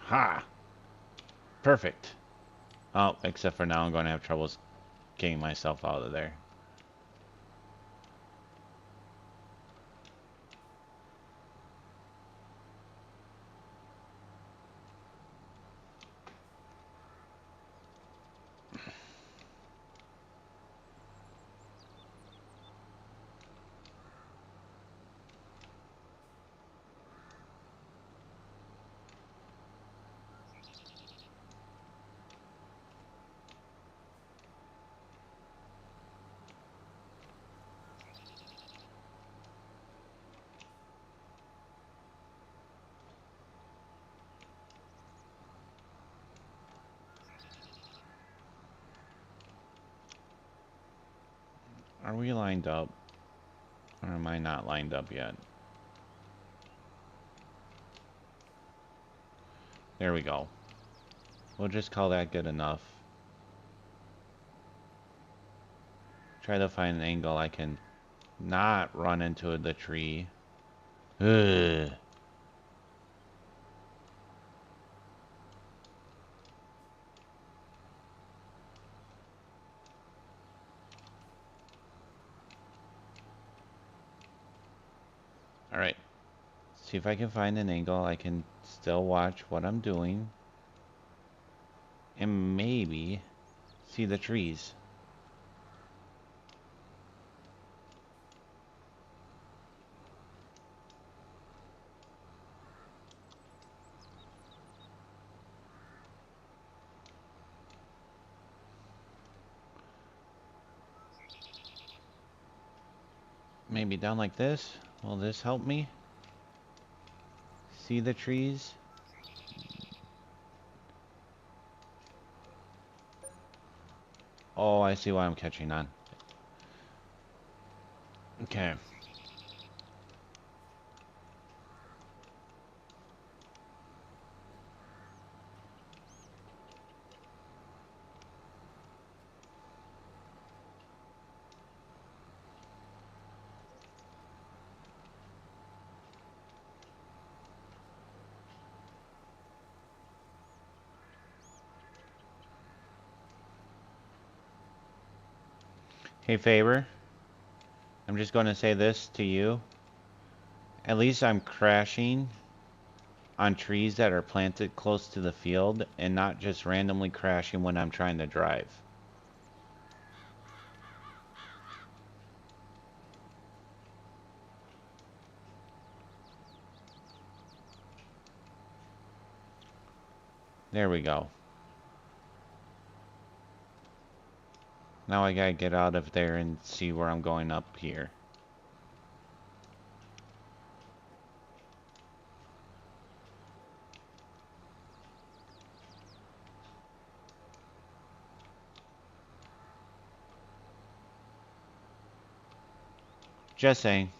Ha! Perfect. Oh, except for now I'm going to have troubles getting myself out of there. Are we lined up? Or am I not lined up yet? There we go. We'll just call that good enough. Try to find an angle I can not run into the tree. Ugh. Alright. See if I can find an angle I can still watch what I'm doing. And maybe see the trees. Maybe down like this. Will this help me? See the trees? Oh, I see why I'm catching on. Okay. Hey, Faber. I'm just going to say this to you. At least I'm crashing on trees that are planted close to the field and not just randomly crashing when I'm trying to drive. There we go. Now I gotta get out of there and see where I'm going up here. Just saying.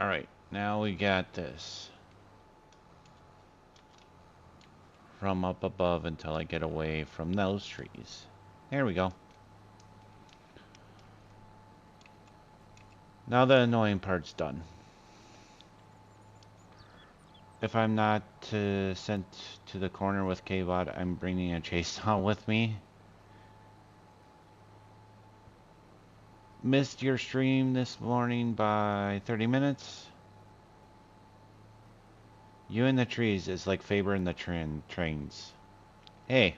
Alright, now we got this. From up above until I get away from those trees. There we go. Now the annoying part's done. If I'm not sent to the corner with K-Bot, I'm bringing a chainsaw with me. Missed your stream this morning by 30 minutes. You in the trees is like Faber in the trains. Hey,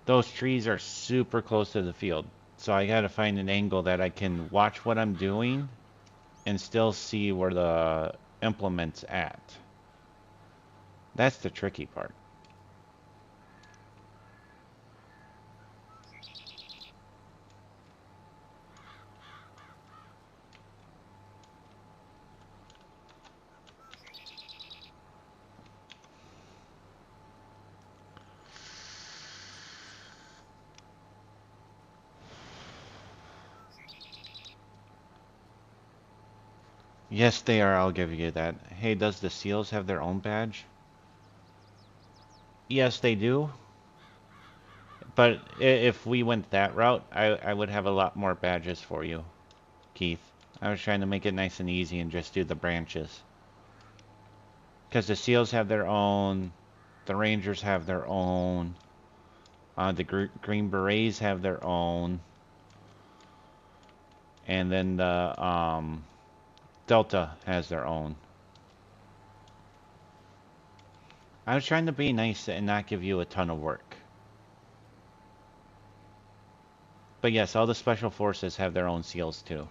those trees are super close to the field. So I gotta find an angle that I can watch what I'm doing and still see where the implement's at. That's the tricky part. Yes, they are. I'll give you that. Hey, does the seals have their own badge? Yes, they do. But if we went that route, I would have a lot more badges for you, Keith. I was trying to make it nice and easy and just do the branches. Because the seals have their own, the rangers have their own, the green berets have their own, and then the Delta has their own. I was trying to be nice and not give you a ton of work. But yes, all the special forces have their own seals too.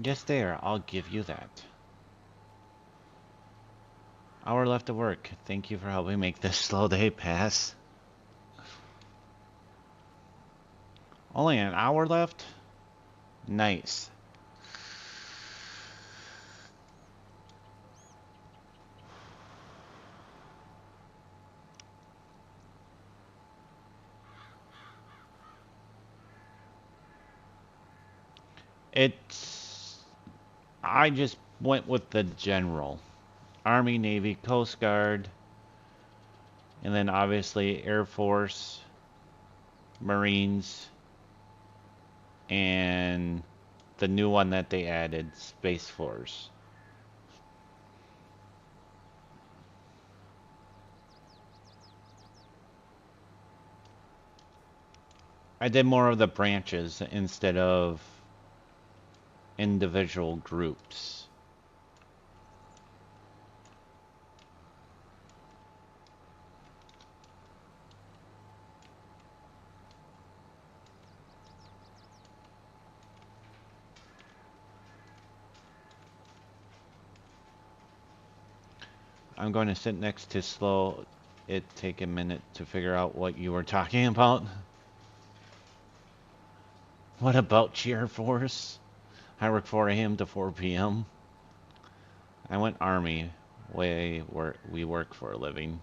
Yes, they are. I'll give you that. Hour left to work. Thank you for helping make this slow day pass. Only an hour left? Nice. I just went with the general. Army, Navy, Coast Guard, and then obviously Air Force, Marines, and the new one that they added, Space Force. I did more of the branches instead of individual groups. I'm going to sit next to Slow. It take a minute to figure out what you were talking about. What about Cheer Force? I work 4 a.m. to 4 p.m. I went Army, way where we work for a living.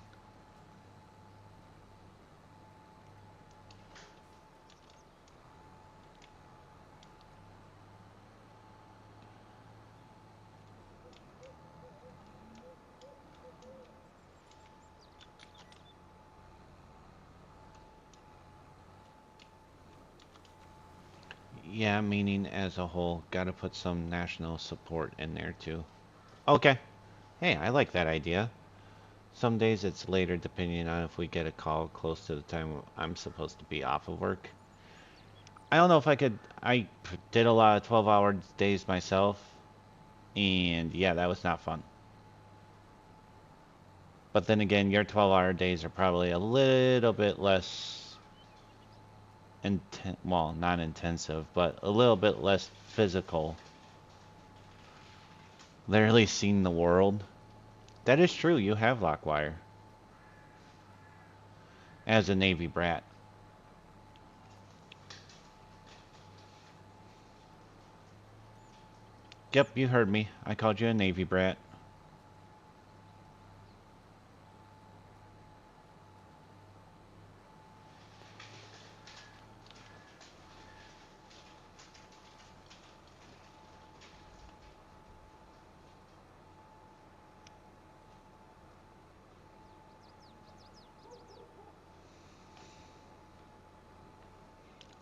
Yeah, meaning as a whole. Gotta put some national support in there too. Okay. Hey, I like that idea. Some days it's later depending on if we get a call close to the time I'm supposed to be off of work. I don't know if I could. I did a lot of 12-hour days myself. And yeah, that was not fun. But then again, your 12-hour days are probably a little bit less well, not intensive, but a little bit less physical Literally seen the world. That is true, you have Lockwire. As a Navy brat. Yep, you heard me. I called you a Navy brat.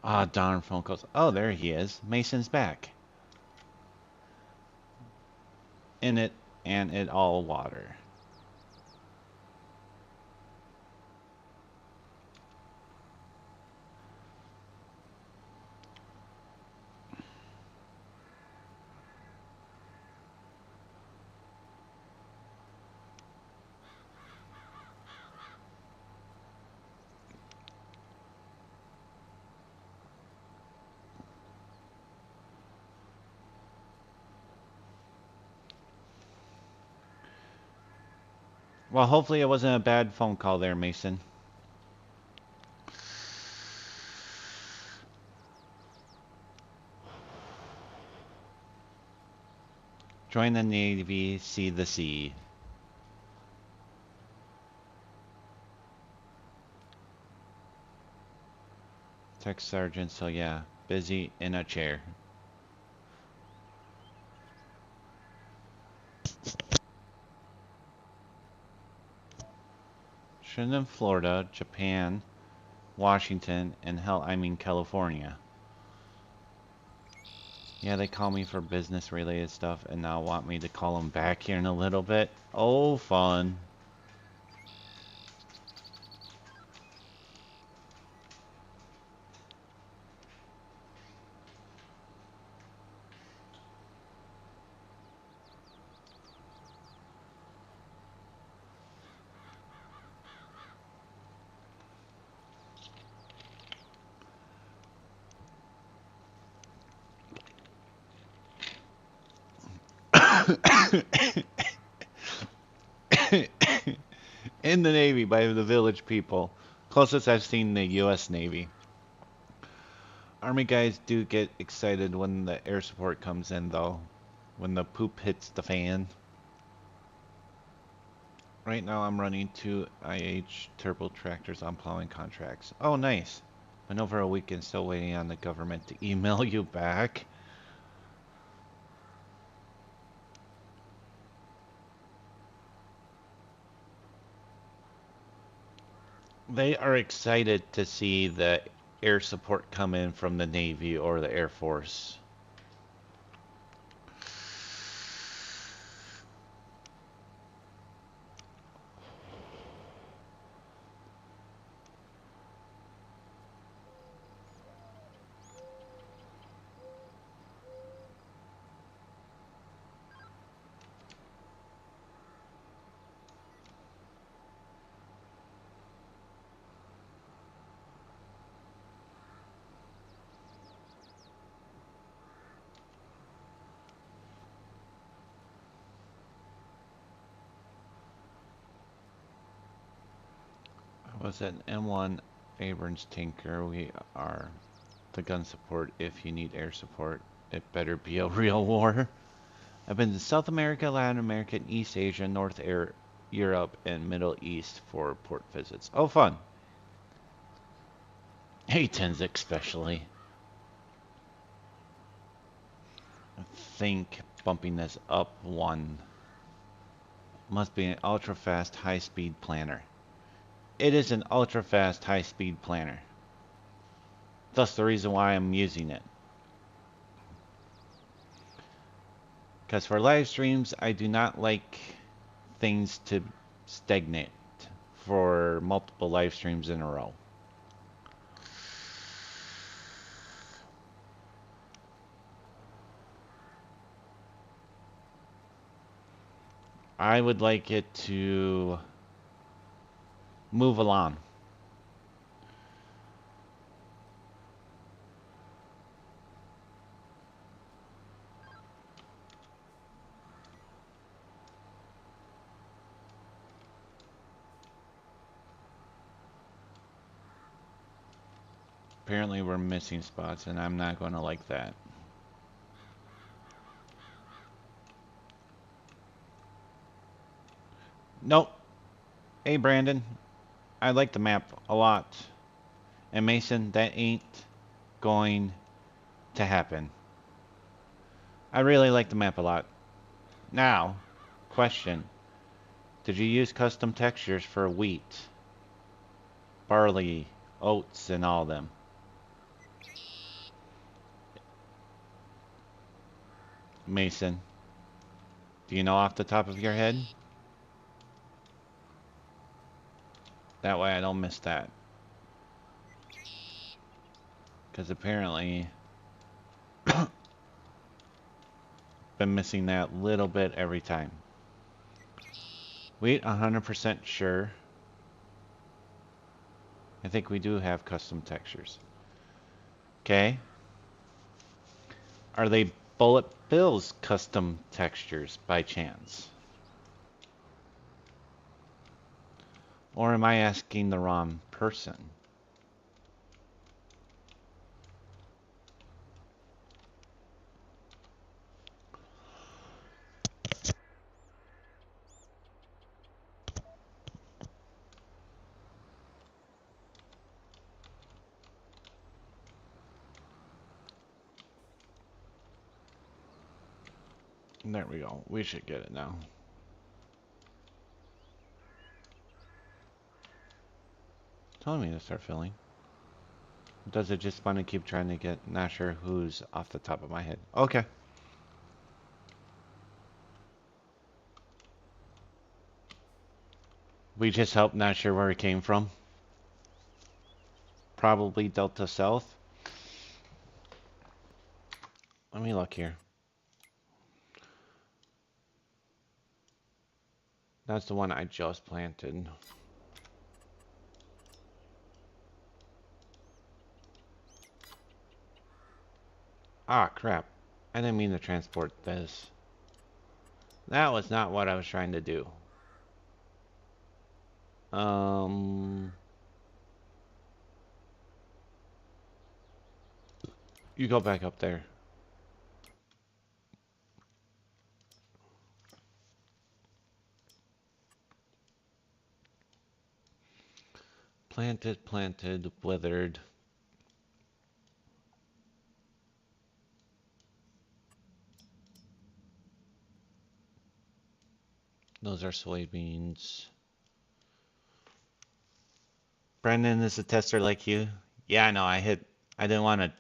Ah, darn phone calls. Oh, there he is. Mason's back. In it, and it all water. Well, hopefully it wasn't a bad phone call there, Mason. Join the Navy, see the sea. Tech Sergeant, so yeah, busy in a chair. Shouldn't in Florida, Japan, Washington, and hell, I mean California. Yeah, they call me for business related stuff and now want me to call them back here in a little bit. Oh, fun. In the Navy by the village people. Closest I've seen the U.S. Navy. Army guys do get excited when the air support comes in, though. When the poop hits the fan. Right now I'm running 2 IH turbo tractors on plowing contracts. Oh, nice. Been over a week and still waiting on the government to email you back. They are excited to see the air support come in from the Navy or the Air Force. I was at M1 Abrams Tinker. We are the gun support if you need air support. It better be a real war. I've been to South America, Latin America, East Asia, North Europe, and Middle East for port visits. Oh, fun. A-10s especially. I think bumping this up one must be an ultra-fast, high-speed planner. It is an ultra-fast, high-speed planner. Thus the reason why I'm using it. Because for live streams, I do not like things to stagnate for multiple live streams in a row. I would like it to move along. Apparently we're missing spots, and I'm not going to like that. Nope. Hey, Brandon. I like the map a lot. And Mason, that ain't going to happen. I really like the map a lot. Now, question. Did you use custom textures for wheat, barley, oats, and all of them? Mason, do you know off the top of your head? That way I don't miss that. Because apparently, been missing that little bit every time. Wheat, 100% sure. I think we do have custom textures. Okay. Are they bullet bills custom textures by chance? Or am I asking the wrong person? There we go. We should get it now. Telling me to start filling. Does it just want to keep trying to get? Not sure who's off the top of my head. Okay. We just helped, not sure where it came from. Probably Delta South. Let me look here. That's the one I just planted. Ah, crap. I didn't mean to transport this. That was not what I was trying to do. You go back up there. Planted, withered. Those are soybeans. Brendan is a tester like you. Yeah, I know. I didn't want to.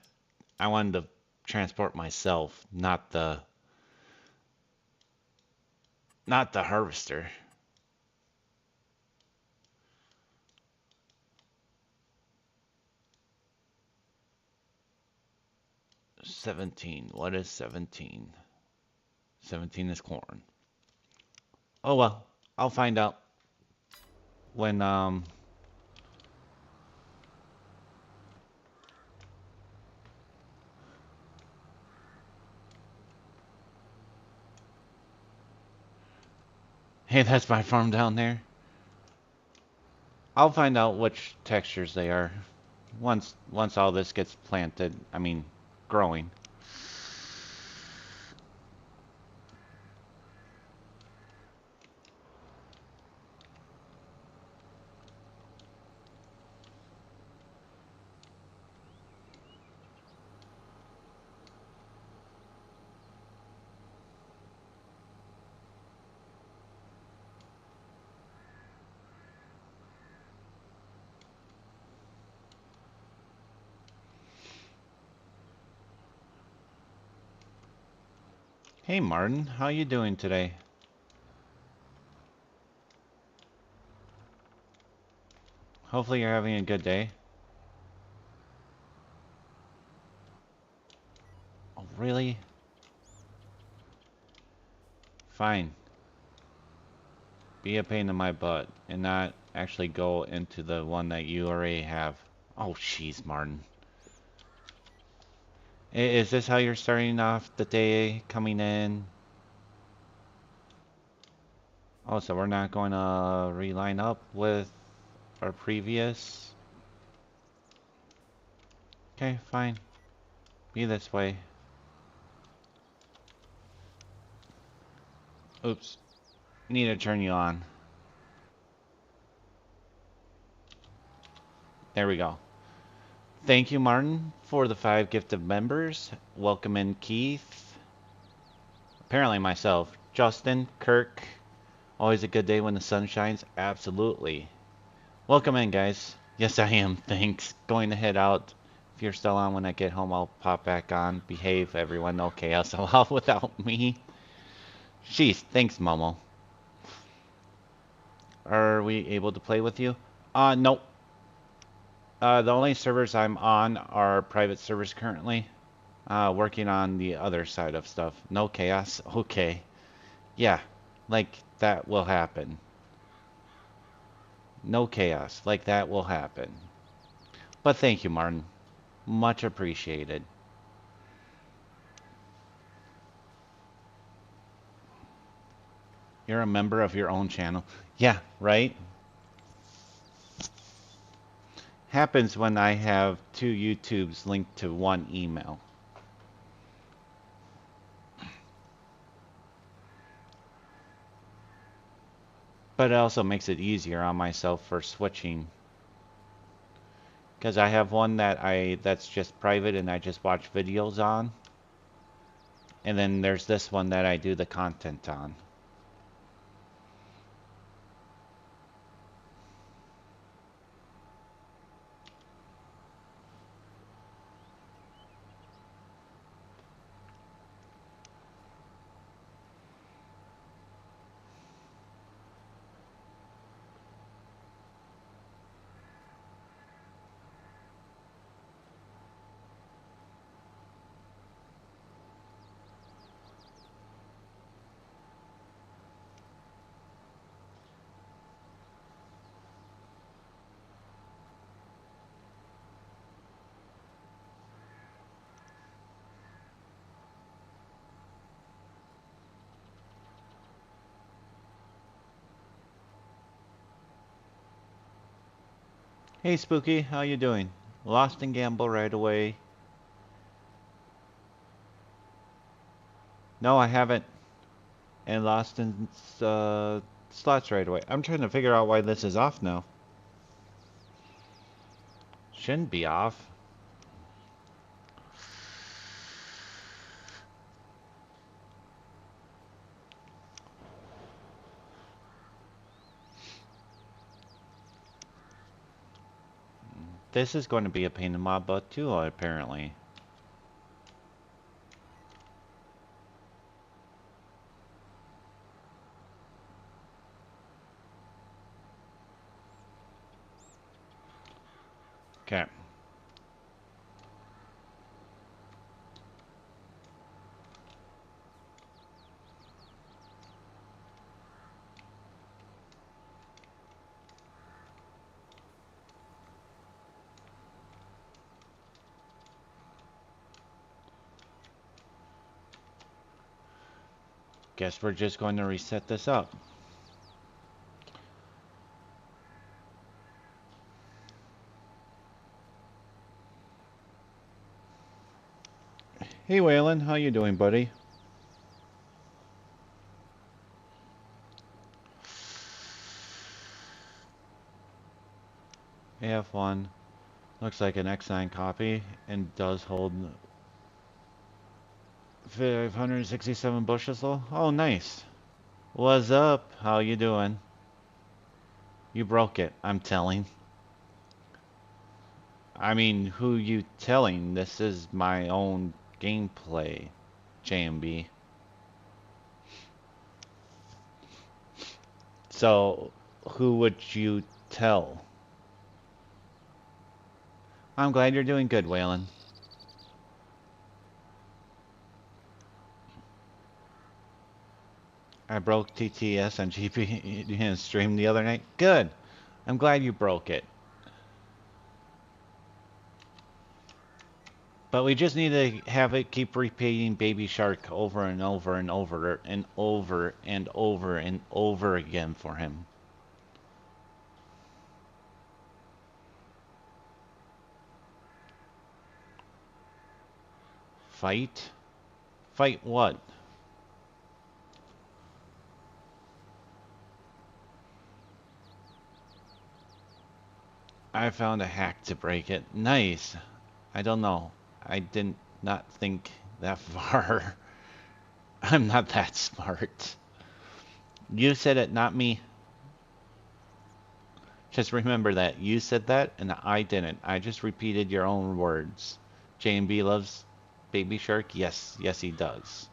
I wanted to transport myself, not the harvester. $17. What is 17? 17 is corn. Oh well, I'll find out when Hey, that's my farm down there. I'll find out which textures they are once all this gets planted. I mean, growing. Hey Martin, how you doing today? Hopefully you're having a good day. Oh, really? Fine. Be a pain in my butt and not actually go into the one that you already have. Oh, jeez, Martin. Is this how you're starting off the day coming in? Oh, so we're not going to reline up with our previous? Okay, fine. Be this way. Oops. Need to turn you on. There we go. Thank you, Martin, for the 5 gifted members. Welcome in, Keith. Apparently myself. Justin, Kirk. Always a good day when the sun shines. Absolutely. Welcome in, guys. Yes, I am. Thanks. Going to head out. If you're still on when I get home, I'll pop back on. Behave, everyone. No chaos allowed without me. Sheesh. Thanks, Momo. Are we able to play with you? Nope. The only servers I'm on are private servers currently. Working on the other side of stuff. No chaos. Okay. Yeah. Like, that will happen. No chaos. Like, that will happen. But thank you, Martin. Much appreciated. You're a member of your own channel. Yeah, right? Happens when I have 2 YouTubes linked to 1 email. But it also makes it easier on myself for switching. Because I have one that's just private and I just watch videos on. And then there's this one that I do the content on. Hey Spooky, how you doing? Lost in Gamble right away. No, I haven't. And lost in slots right away. I'm trying to figure out why this is off now. Shouldn't be off. This is going to be a pain in my butt too, apparently. Okay. Guess we're just going to reset this up. Hey Waylon, how you doing, buddy? AF1 looks like an X9 copy and does hold 567 bushels though. Oh, nice. What's up? How you doing? You broke it, I'm telling. I mean, who you telling? This is my own gameplay, JMB. So, who would you tell? I'm glad you're doing good, Waylon. I broke TTS on GP in stream the other night. Good. I'm glad you broke it. But we just need to have it keep repeating Baby Shark over and over and over and over and over and over again for him. Fight? Fight what? I found a hack to break it. Nice. I don't know. I did not think that far. I'm not that smart. You said it, not me. Just remember that. You said that, and I didn't. I just repeated your own words. J&B loves Baby Shark? Yes. Yes, he does.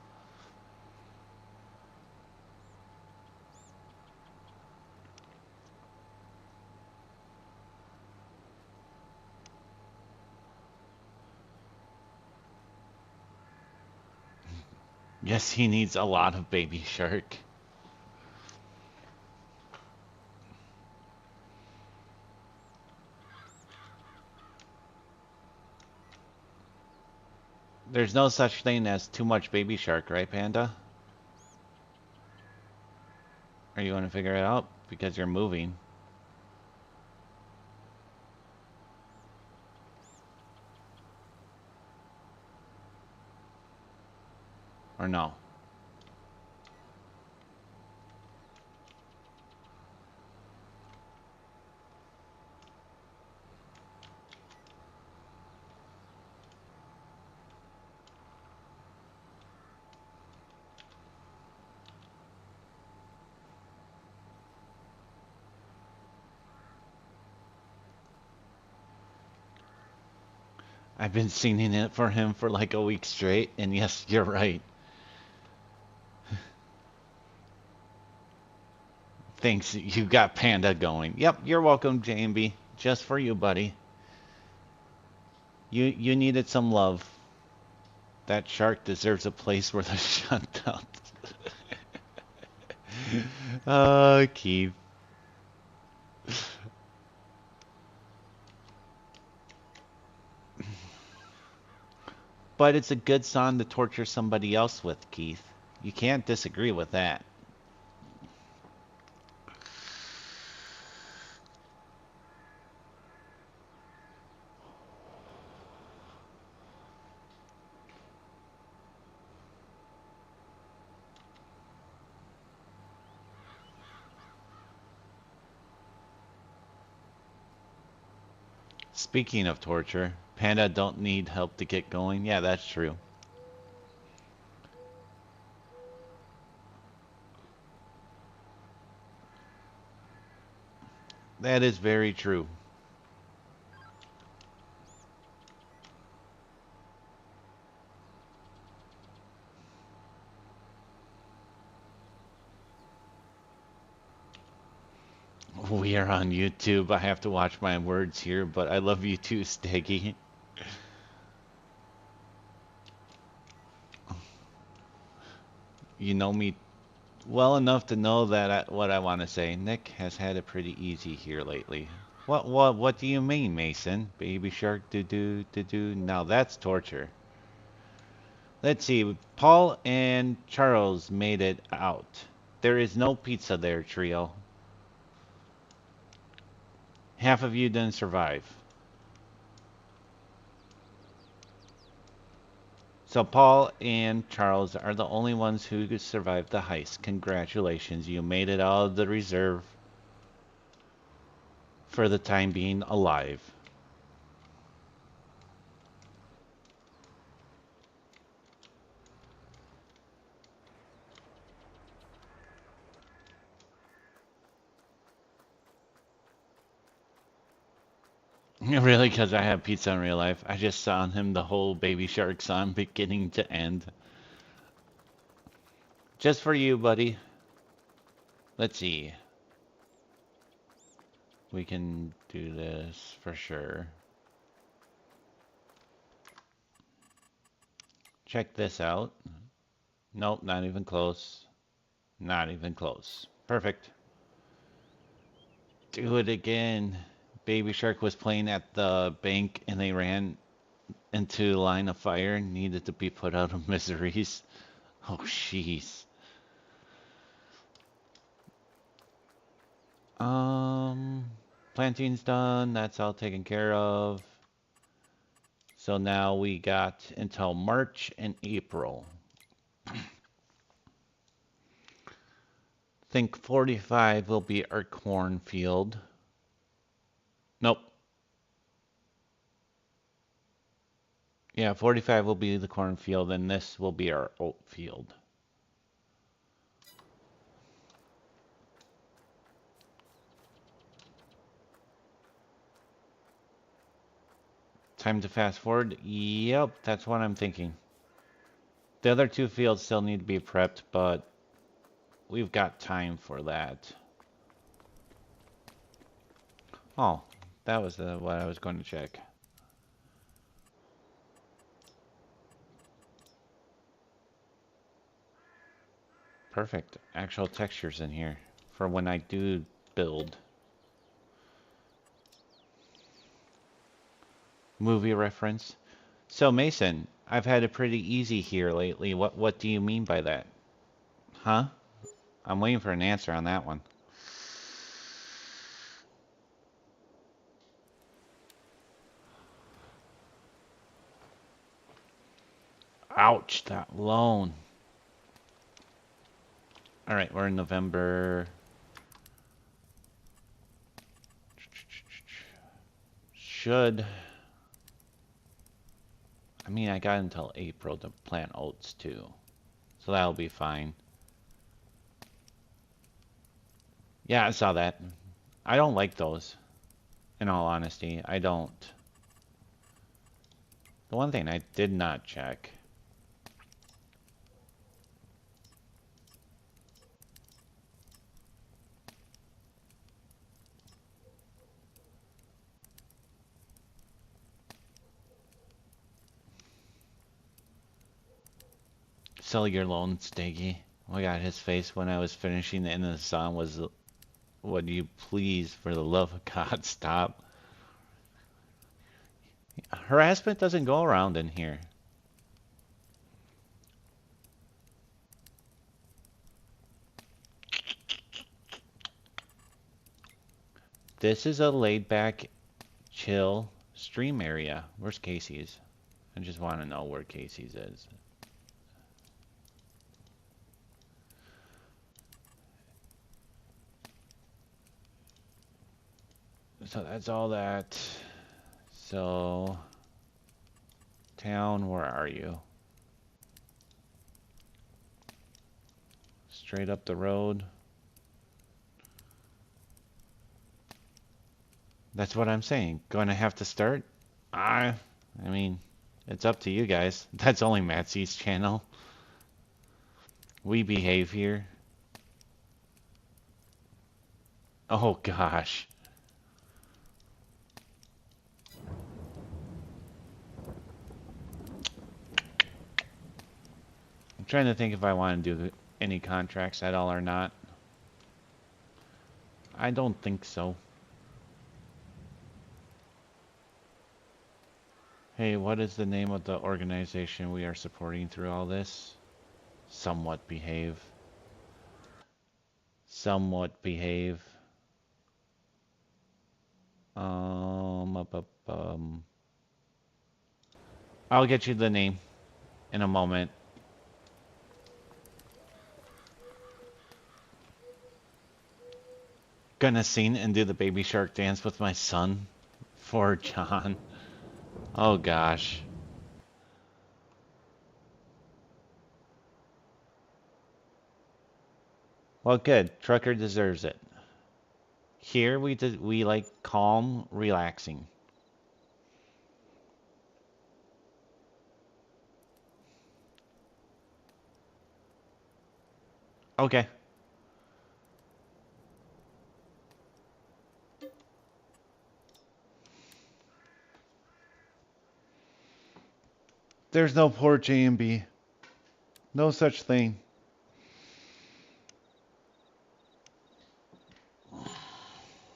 Yes, he needs a lot of Baby Shark. There's no such thing as too much Baby Shark, right, Panda? Are you going to figure it out? Because you're moving. Or no? I've been singing it for him for like a week straight, and yes, you're right. Thanks, you got Panda going. Yep, you're welcome, JMB. Just for you, buddy. You needed some love. That shark deserves a place where the shut down. Keith. But it's a good song to torture somebody else with, Keith. You can't disagree with that. Speaking of torture, Panda don't need help to get going. Yeah, that's true. That is very true. We are on YouTube. I have to watch my words here, but I love you too, Steggy. You know me well enough to know that what I want to say. Nick has had it pretty easy here lately. What do you mean, Mason? Baby shark do. Now that's torture. Let's see. Paul and Charles made it out. There is no pizza there, trio. Half of you didn't survive. So Paul and Charles are the only ones who survived the heist. Congratulations, you made it out of the reserve for the time being alive. Really, because I have pizza in real life. I just saw him the whole Baby Shark song beginning to end. Just for you, buddy. Let's see. We can do this for sure. Check this out. Nope, not even close. Not even close. Perfect. Do it again. Baby Shark was playing at the bank and they ran into the line of fire and needed to be put out of miseries. Oh, jeez. Planting's done. That's all taken care of. So now we got until March and April. Think 45 will be our cornfield. Nope. Yeah, 45 will be the cornfield, and this will be our oat field. Time to fast forward? Yep, that's what I'm thinking. The other two fields still need to be prepped, but we've got time for that. Oh, that was what I was going to check. Perfect. Actual textures in here for when I do build. Movie reference. So Mason, I've had it pretty easy here lately. What do you mean by that? Huh? I'm waiting for an answer on that one. Ouch, that loan. All right, we're in November. Should. I mean, I got until April to plant oats too. So that'll be fine. Yeah, I saw that. I don't like those. In all honesty, I don't. The one thing I did not check. Sell your loan, Steggy. Oh my god, his face when I was finishing the end of the song was, would you please, for the love of God, stop. Harassment doesn't go around in here. This is a laid-back, chill stream area. Where's Casey's? I just want to know where Casey's is. So that's all that. So, town, where are you? Straight up the road. That's what I'm saying. Going to have to start? I mean, it's up to you guys. That's only Matsy's channel. We behave here. Oh gosh. I'm trying to think if I want to do any contracts at all or not. I don't think so. Hey, what is the name of the organization we are supporting through all this? Somewhat Behave. Somewhat Behave. I'll get you the name in a moment. Gonna sing and do the baby shark dance with my son for John. Oh gosh. Well, good. Trucker deserves it. Here we like calm, relaxing. Okay. There's no poor J&B. No such thing.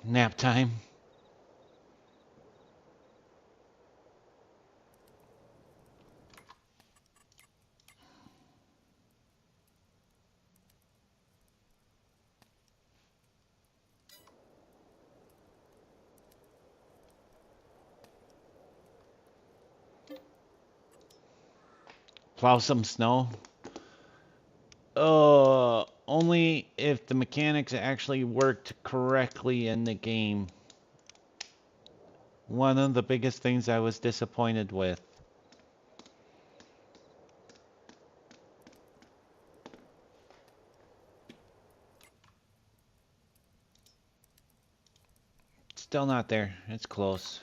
Nap time. Plow some snow? Only if the mechanics actually worked correctly in the game. One of the biggest things I was disappointed with. Still not there. It's close.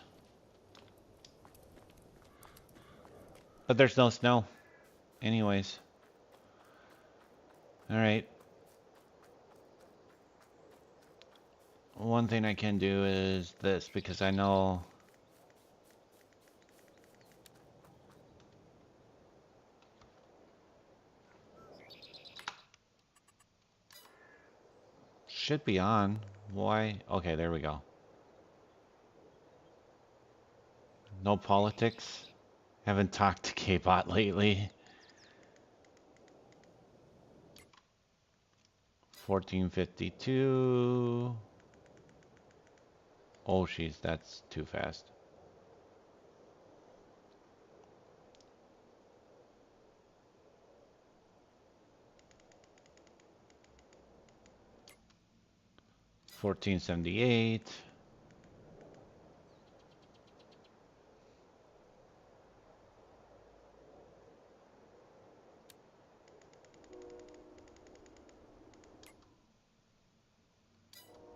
But there's no snow. Anyways. Alright. One thing I can do is this, because I know... Should be on. Why? Okay, there we go. No politics. Haven't talked to K-Bot lately. 1452. Oh, jeez, that's too fast. $14.78.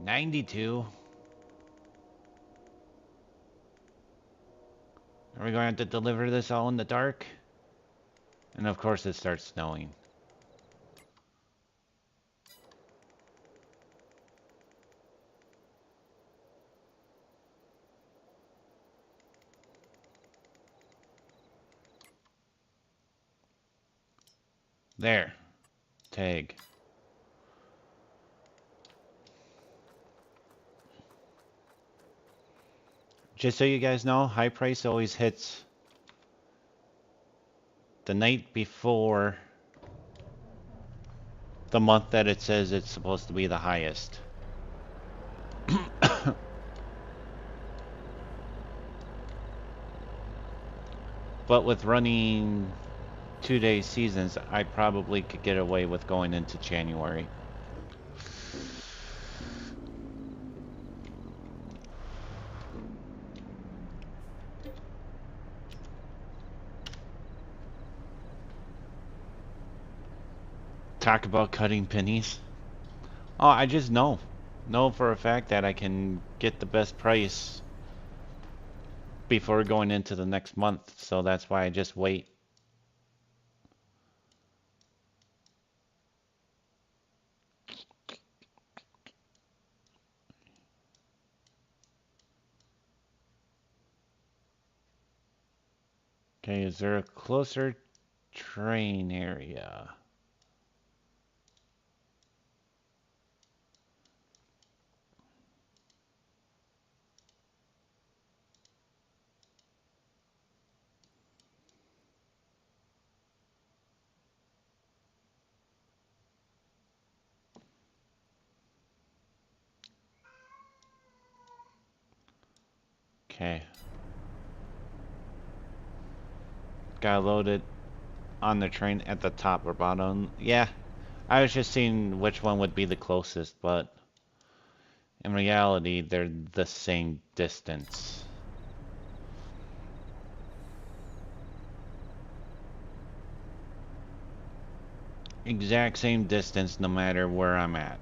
$92. Are we going to deliver this all in the dark? And of course it starts snowing. There. Tag. Just so you guys know, high price always hits the night before the month that it says it's supposed to be the highest. But with running 2-day seasons, I probably could get away with going into January. Talk about cutting pennies. Oh, I just know for a fact that I can get the best price before going into the next month, so that's why I just wait. Okay, is there a closer train area? Okay. Got loaded on the train at the top or bottom. Yeah, I was just seeing which one would be the closest, but in reality, they're the same distance. Exact same distance no matter where I'm at.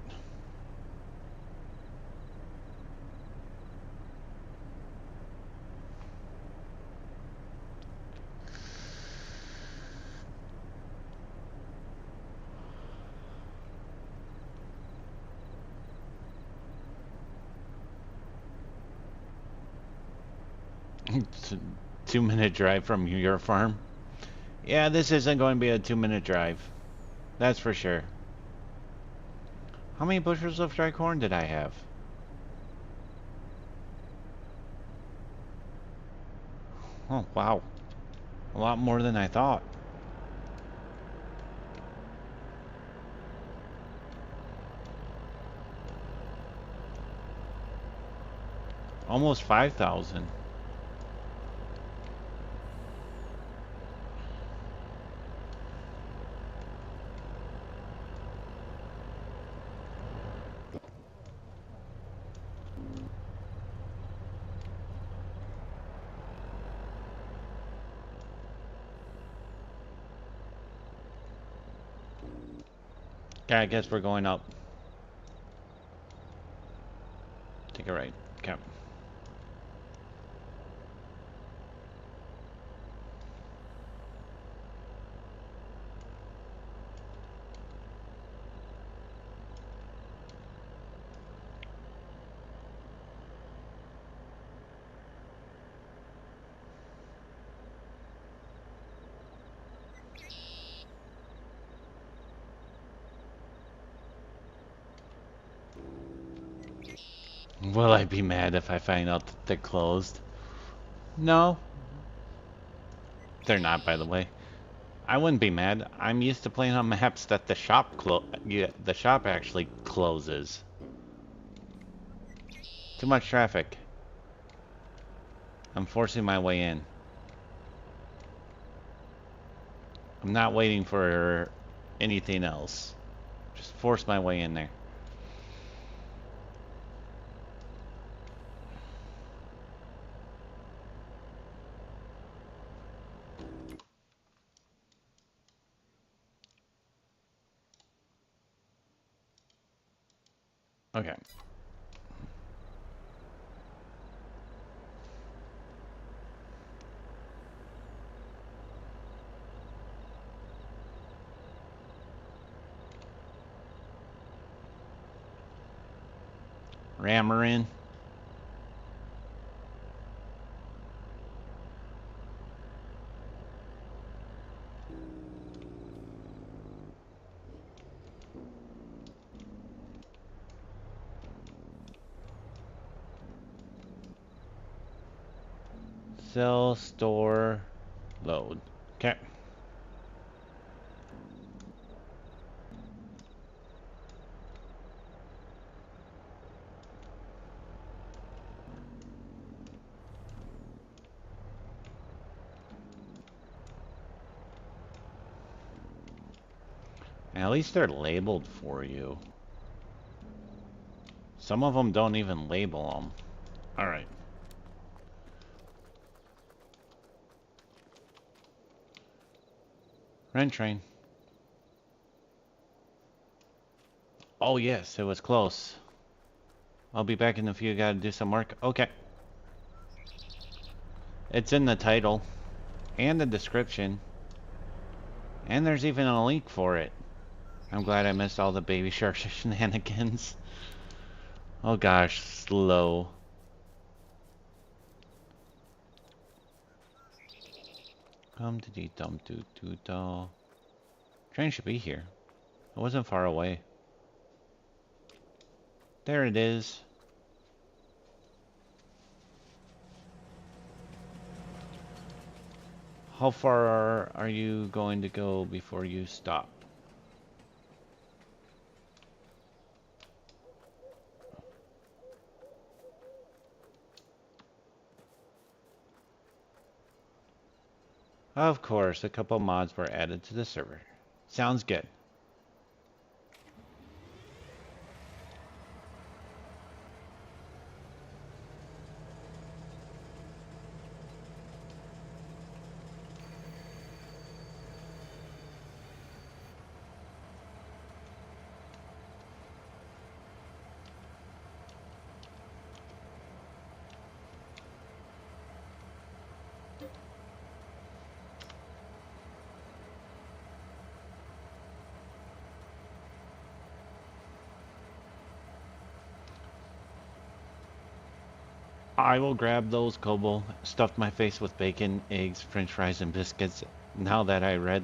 It's a 2-minute drive from your farm. Yeah, this isn't going to be a 2-minute drive. That's for sure. How many bushels of dry corn did I have? Oh, wow. A lot more than I thought. Almost 5,000. Okay, I guess we're going up. Take a right. Okay. Will I be mad if I find out that they're closed? No, they're not, by the way. I wouldn't be mad. I'm used to playing on maps that the shop actually closes. Too much traffic. I'm forcing my way in. I'm not waiting for anything else. Just force my way in there. Okay. Ram her in. Sell, store, load. Okay. At least they're labeled for you. Some of them don't even label them. Alright. Rent train. Oh yes, it was close. I'll be back in a few. Gotta do some work. Okay. It's in the title. And the description. And there's even a link for it. I'm glad I missed all the baby shark shenanigans. Oh gosh, slow. Come to the dum doo doo da. Train should be here. It wasn't far away. There it is. How far are you going to go before you stop? Of course, a couple mods were added to the server. Sounds good. I will grab those, Kobo. Stuffed my face with bacon, eggs, french fries, and biscuits. Now that I read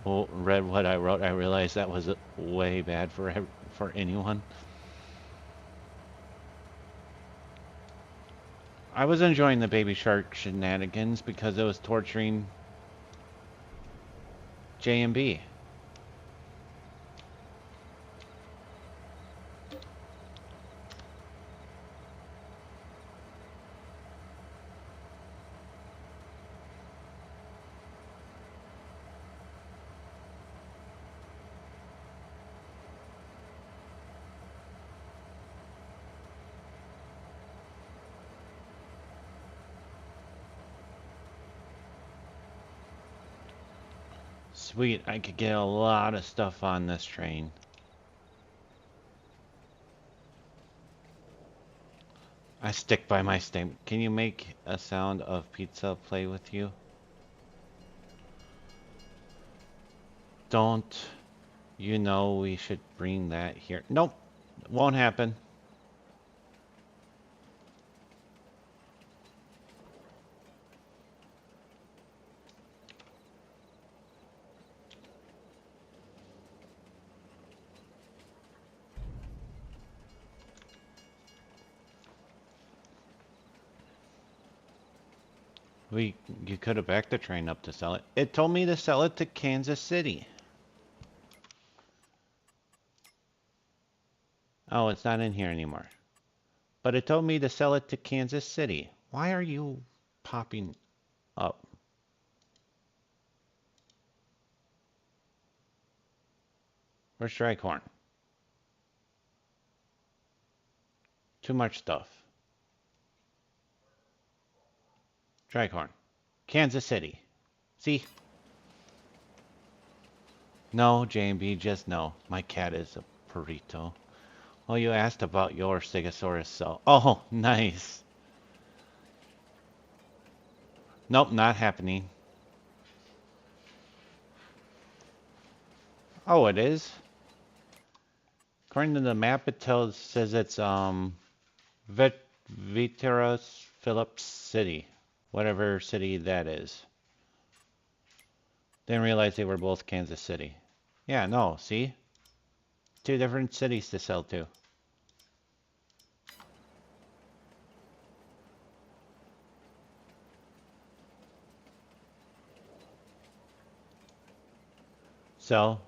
what I wrote, I realized that was way bad for anyone. I was enjoying the baby shark shenanigans because it was torturing J and B. Sweet, I could get a lot of stuff on this train. I stick by my statement. Can you make a sound of pizza play with you? Don't you know we should bring that here? Nope, won't happen. You could have backed the train up to sell it. It told me to sell it to Kansas City. Oh, it's not in here anymore. But it told me to sell it to Kansas City. Why are you popping up? Where's Drycorn? Too much stuff. Drycorn. Kansas City. See? No, J&B, just no. My cat is a burrito. Oh, you asked about your Stegosaurus, so... Oh, nice. Nope, not happening. Oh, it is? According to the map, it says it's, Viteros Phillips City. Whatever city that is. Didn't realize they were both Kansas City. Yeah, no, see? Two different cities to sell to. So,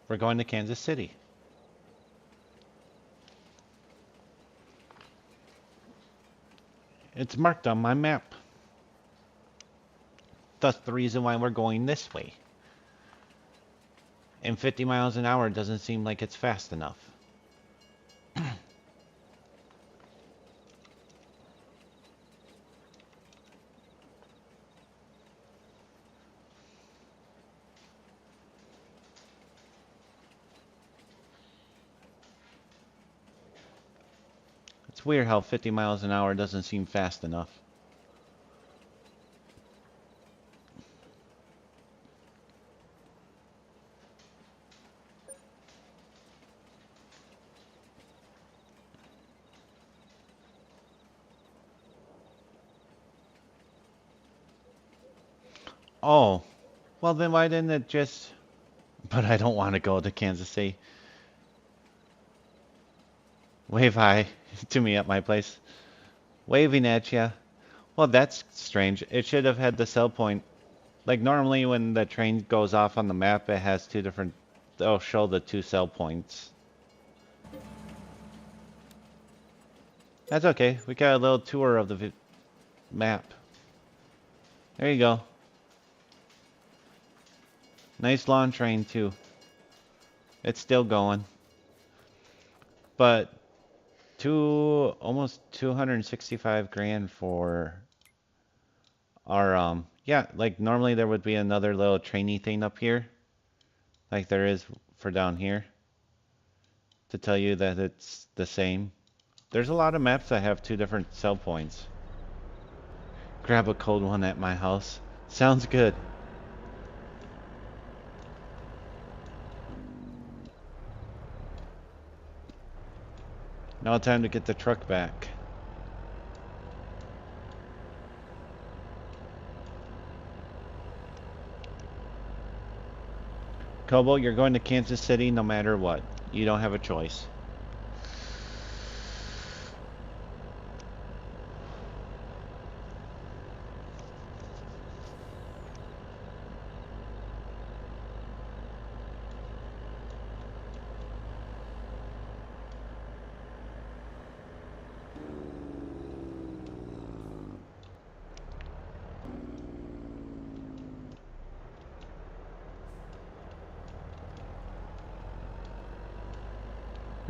we're going to Kansas City. It's marked on my map. That's the reason why we're going this way. And 50 miles an hour doesn't seem like it's fast enough. It's weird how 50 miles an hour doesn't seem fast enough. Oh, well then why didn't it just... But I don't want to go to Kansas City. Wave hi to me at my place. Waving at ya. Well, that's strange. It should have had the sell point. Like normally when the train goes off on the map, it has two different... They'll show the two sell points. That's okay. We got a little tour of the map. There you go. Nice long train too. It's still going. But almost 265 grand for our yeah, like normally there would be another little trainee thing up here, like there is for down here, to tell you that it's the same. There's a lot of maps that have two different sell points. Grab a cold one at my house. Sounds good. Now time to get the truck back. Kobo, you're going to Kansas City no matter what. You don't have a choice.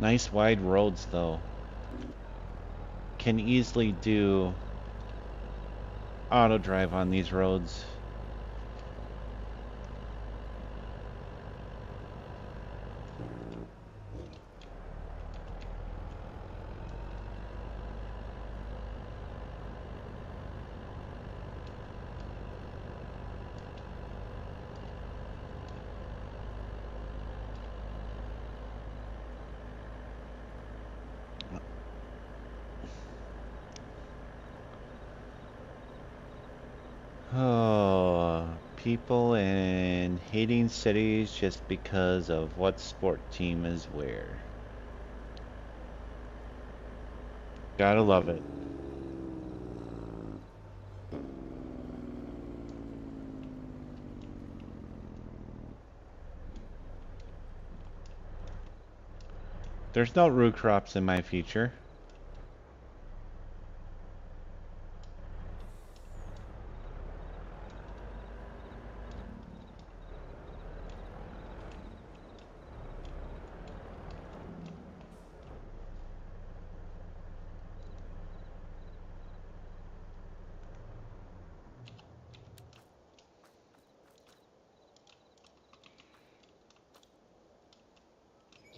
Nice wide roads though. Can easily do auto drive on these roads. Oh, people in hating cities just because of what sport team is where. Gotta love it. There's no root crops in my future.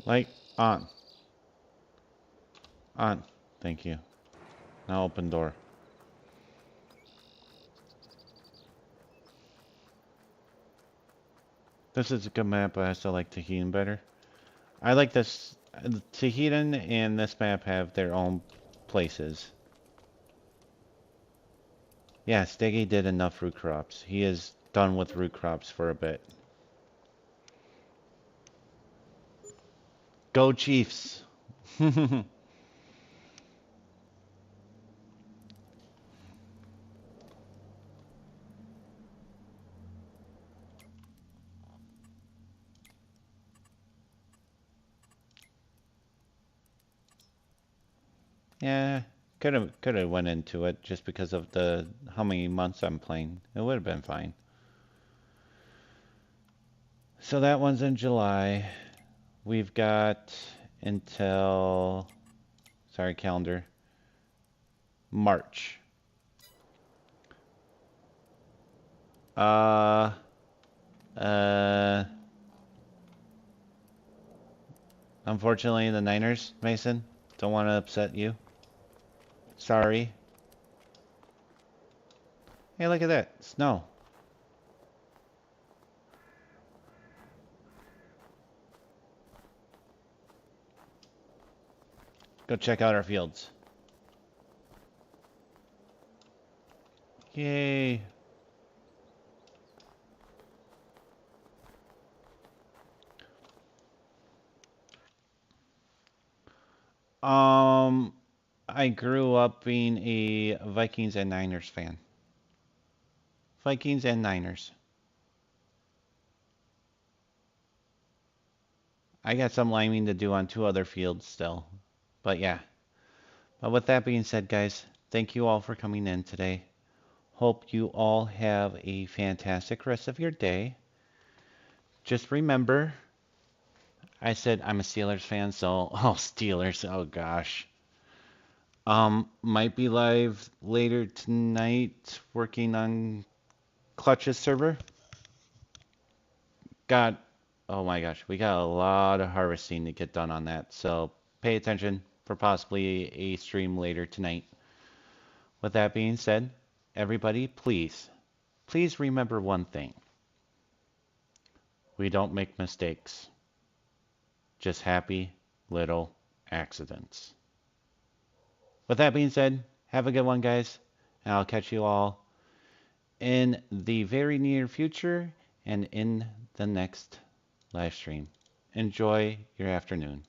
Light on. On. Thank you. Now open door. This is a good map, but I still like Tahitian better. I like this. Tahitian and this map have their own places. Yeah, Steggy did enough root crops. He is done with root crops for a bit. Go Chiefs! Yeah, could have went into it just because of the how many months I'm playing. It would have been fine. So that one's in July. We've got until, sorry, calendar, March. Uh, Unfortunately, the Niners, Mason, don't want to upset you. Sorry. Hey, look at that. Snow. Go check out our fields. Yay. I grew up being a Vikings and Niners fan. Vikings and Niners. I got some liming to do on 2 other fields still. But yeah. But with that being said, guys, thank you all for coming in today. Hope you all have a fantastic rest of your day. Just remember, I said I'm a Steelers fan, so oh Steelers, oh gosh. Might be live later tonight working on Klutch's server. Got, oh my gosh, we got a lot of harvesting to get done on that, so pay attention for possibly a stream later tonight. With that being said, everybody, please remember one thing. We don't make mistakes. Just happy little accidents. With that being said, have a good one, guys, and I'll catch you all in the very near future and in the next live stream. Enjoy your afternoon.